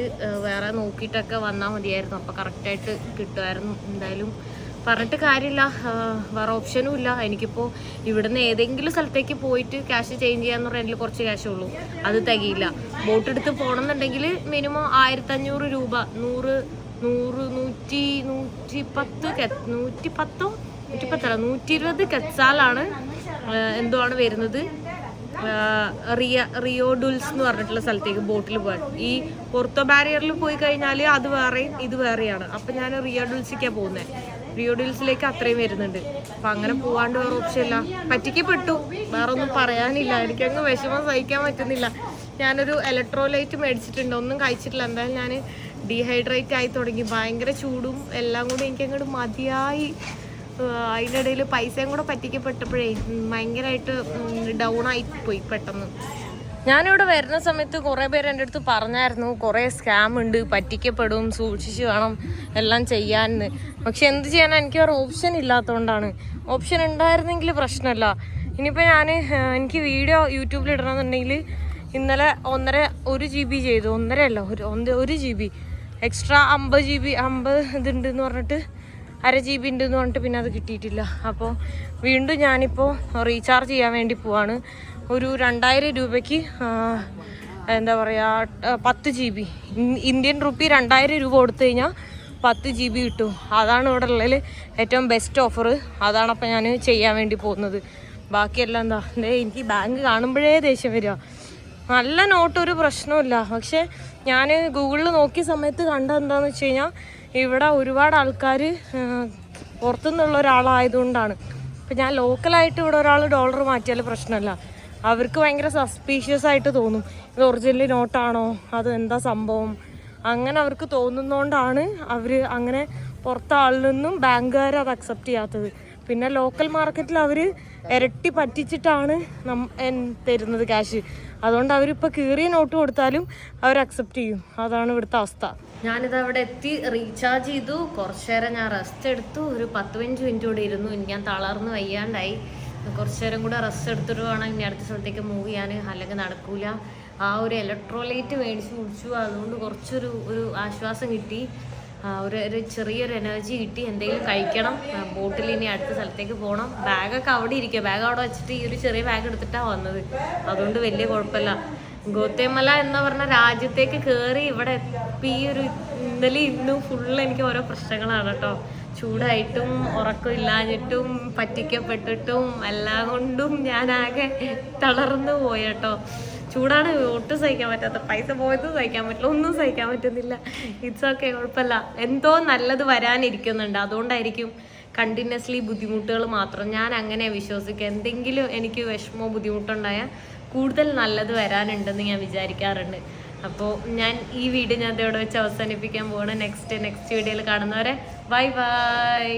വേറെ നോക്കിയിട്ടൊക്കെ വന്നാൽ മതിയായിരുന്നു. അപ്പോൾ കറക്റ്റായിട്ട് കിട്ടുമായിരുന്നു. എന്തായാലും പറഞ്ഞിട്ട് കാര്യമില്ല, വേറെ ഓപ്ഷനും ഇല്ല. എനിക്കിപ്പോൾ ഇവിടുന്ന് ഏതെങ്കിലും സ്ഥലത്തേക്ക് പോയിട്ട് ക്യാഷ് ചേഞ്ച് ചെയ്യാന്ന് പറഞ്ഞാൽ എനിക്ക് കുറച്ച് ക്യാഷേ ഉള്ളൂ, അത് തികയില്ല. ബോട്ട് എടുത്ത് പോകണമെന്നുണ്ടെങ്കിൽ മിനിമം 1500 രൂപ, 120 കെറ്റ്സാലാണ് എന്തോ ആണ് വരുന്നത്. റിയോഡുൽസ് എന്ന് പറഞ്ഞിട്ടുള്ള സ്ഥലത്തേക്ക് ബോട്ടിൽ പോകാൻ. ഈ പോർട്ടോ ബാരിയറിൽ പോയി കഴിഞ്ഞാൽ അത് വേറെയും ഇത് വേറെയാണ്. അപ്പം ഞാൻ റിയോഡുൽസിലേക്കാണ് പോകുന്നത്. റിയോഡുൽസിലേക്ക് അത്രയും വരുന്നുണ്ട്. അപ്പം അങ്ങനെ പോവാണ്ട് വേറെ ഓപ്ഷൻ ഇല്ല. പറ്റിക്കപ്പെട്ടു, വേറെ ഒന്നും പറയാനില്ല. എനിക്കങ്ങ് വിഷമം സഹിക്കാൻ പറ്റുന്നില്ല. ഞാനൊരു ഇലക്ട്രോലൈറ്റ് മേടിച്ചിട്ടുണ്ട്, ഒന്നും കഴിച്ചിട്ടില്ല. എന്തായാലും ഞാൻ ഡീഹൈഡ്രേറ്റ് ആയി തുടങ്ങി. ഭയങ്കര ചൂടും എല്ലാം കൂടി എനിക്കങ്ങോട്ട് മതിയായി. അതിൻ്റെ ഇടയിൽ പൈസയും കൂടെ പറ്റിക്കപ്പെട്ടപ്പോഴേ ഭയങ്കരമായിട്ട് ഡൗൺ ആയിപ്പോയി പെട്ടെന്ന്. ഞാനിവിടെ വരുന്ന സമയത്ത് കുറേ പേര് എൻ്റെ അടുത്ത് പറഞ്ഞായിരുന്നു കുറേ സ്കാം ഉണ്ട്, പറ്റിക്കപ്പെടും, സൂക്ഷിച്ച് വേണം എല്ലാം ചെയ്യാമെന്ന്. പക്ഷെ എന്ത് ചെയ്യാനാ, എനിക്ക് വേറെ ഓപ്ഷൻ ഇല്ലാത്തതുകൊണ്ടാണ്. ഓപ്ഷൻ ഉണ്ടായിരുന്നെങ്കിൽ പ്രശ്നമല്ല. ഇനിയിപ്പോൾ എനിക്ക് വീഡിയോ യൂട്യൂബിൽ ഇടണമെന്നുണ്ടെങ്കിൽ ഇന്നലെ 1 GB ചെയ്തു. 1 GB എക്സ്ട്രാ 50 ഇതുണ്ടെന്ന് പറഞ്ഞിട്ട് 1/2 GB ഉണ്ടെന്ന് പറഞ്ഞിട്ട് പിന്നെ അത് കിട്ടിയിട്ടില്ല. അപ്പോൾ വീണ്ടും ഞാനിപ്പോൾ റീചാർജ് ചെയ്യാൻ വേണ്ടി പോവാണ്. ഒരു 2000 രൂപയ്ക്ക് എന്താ പറയുക 10 GB ഇന്ത്യൻ റുപ്പി 2000 രൂപ കൊടുത്തു കഴിഞ്ഞാൽ 10 GB കിട്ടും. അതാണ് ഇവിടെ ഉള്ളതിൽ ഏറ്റവും ബെസ്റ്റ് ഓഫർ. അതാണ് അപ്പം ഞാൻ ചെയ്യാൻ വേണ്ടി പോകുന്നത്. ബാക്കിയെല്ലാം എന്താ, എനിക്ക് ബാങ്ക് കാണുമ്പോഴേ ദേഷ്യം വരിക. നല്ല നോട്ട് ഒരു പ്രശ്നമില്ല. പക്ഷെ ഞാൻ ഗൂഗിളിൽ നോക്കിയ സമയത്ത് കണ്ടെന്താണെന്ന് വെച്ച് കഴിഞ്ഞാൽ ഇവിടെ ഒരുപാട് ആൾക്കാർ പുറത്തുനിന്നുള്ള ഒരാളായതുകൊണ്ടാണ്. ഇപ്പം ഞാൻ ലോക്കലായിട്ട് ഇവിടെ ഒരാൾ ഡോളർ മാറ്റിയാൽ പ്രശ്നമല്ല. അവർക്ക് ഭയങ്കര സസ്പീഷ്യസ് ആയിട്ട് തോന്നും. ഇത് ഒറിജിനൽ നോട്ടാണോ, അത് എന്താ സംഭവം, അങ്ങനെ അവർക്ക് തോന്നുന്നതുകൊണ്ടാണ് അവർ അങ്ങനെ പുറത്തെ ആളിൽ നിന്നും ബാങ്കുകാർ അത് അക്സെപ്റ്റ് ചെയ്യാത്തത്. പിന്നെ ലോക്കൽ മാർക്കറ്റിൽ അവർ ഇരട്ടി പറ്റിച്ചിട്ടാണ് തരുന്നത് ക്യാഷ്. അതുകൊണ്ട് അവരിപ്പോൾ കീറിയ നോട്ട് കൊടുത്താലും അവർ അക്സെപ്റ്റ് ചെയ്യും. അതാണ് ഇവിടുത്തെ അവസ്ഥ. ഞാനിത് അവിടെ എത്തി റീചാർജ് ചെയ്തു. കുറച്ച് നേരം ഞാൻ റെസ്റ്റ് എടുത്തു. ഒരു 10-15 മിനിറ്റ് കൂടെ ഇരുന്നു. ഞാൻ തളർന്ന് വയ്യാണ്ടായി. കുറച്ച് നേരം കൂടെ റെസ്റ്റ് എടുത്തിട്ട് വേണം ഇനി അടുത്ത സ്ഥലത്തേക്ക് മൂവ് ചെയ്യാൻ, അല്ലെങ്കിൽ നടക്കൂല. ആ ഒരു ഇലക്ട്രോലൈറ്റ് മേടിച്ച് കുടിച്ചു. അതുകൊണ്ട് കുറച്ചൊരു ആശ്വാസം കിട്ടി. ഒരു ചെറിയൊരു എനർജി കിട്ടി. എന്തെങ്കിലും കഴിക്കണം. ബോട്ടിൽ ഇനി അടുത്ത സ്ഥലത്തേക്ക് പോകണം. ബാഗൊക്കെ അവിടെ ഇരിക്കുക. ബാഗ് അവിടെ വെച്ചിട്ട് ഈ ഒരു ചെറിയ ബാഗ് എടുത്തിട്ടാണ് വന്നത്. അതുകൊണ്ട് വലിയ കുഴപ്പമില്ല. ഗോത്തേമല എന്ന് പറഞ്ഞ രാജ്യത്തേക്ക് കയറി ഇവിടെ ഈ ഒരു ഇന്നലെ ഇന്നും ഫുള്ള് എനിക്ക് ഓരോ പ്രശ്നങ്ങളാണ് കേട്ടോ. ചൂടായിട്ടും ഉറക്കമില്ലാഞ്ഞിട്ടും പറ്റിക്കപ്പെട്ടിട്ടും എല്ലാം കൊണ്ടും ഞാനാകെ തളർന്നു പോയി കേട്ടോ. ചൂടാണ്, ഒട്ടും സഹിക്കാൻ പറ്റാത്ത. പൈസ പോയതും സഹിക്കാൻ പറ്റില്ല, ഒന്നും സഹിക്കാൻ പറ്റുന്നില്ല. ഇറ്റ്സ് ഓക്കെ, കുഴപ്പമില്ല. എന്തോ നല്ലത് വരാനിരിക്കുന്നുണ്ട്. അതുകൊണ്ടായിരിക്കും കണ്ടിന്യൂസ്ലി ബുദ്ധിമുട്ടുകൾ മാത്രം. ഞാൻ അങ്ങനെ വിശ്വസിക്കുക. എന്തെങ്കിലും എനിക്ക് വിഷമോ ബുദ്ധിമുട്ടുണ്ടായാൽ കൂടുതൽ നല്ലത് വരാനുണ്ടെന്ന് ഞാൻ വിചാരിക്കാറുണ്ട്. അപ്പോൾ ഞാൻ ഈ വീഡിയോ ഞാൻ ഇതോടെ വെച്ച് അവസാനിപ്പിക്കാൻ പോവാണ്. നെക്സ്റ്റ് വീഡിയോയിൽ കാണുന്നവരെ ബൈ ബൈ.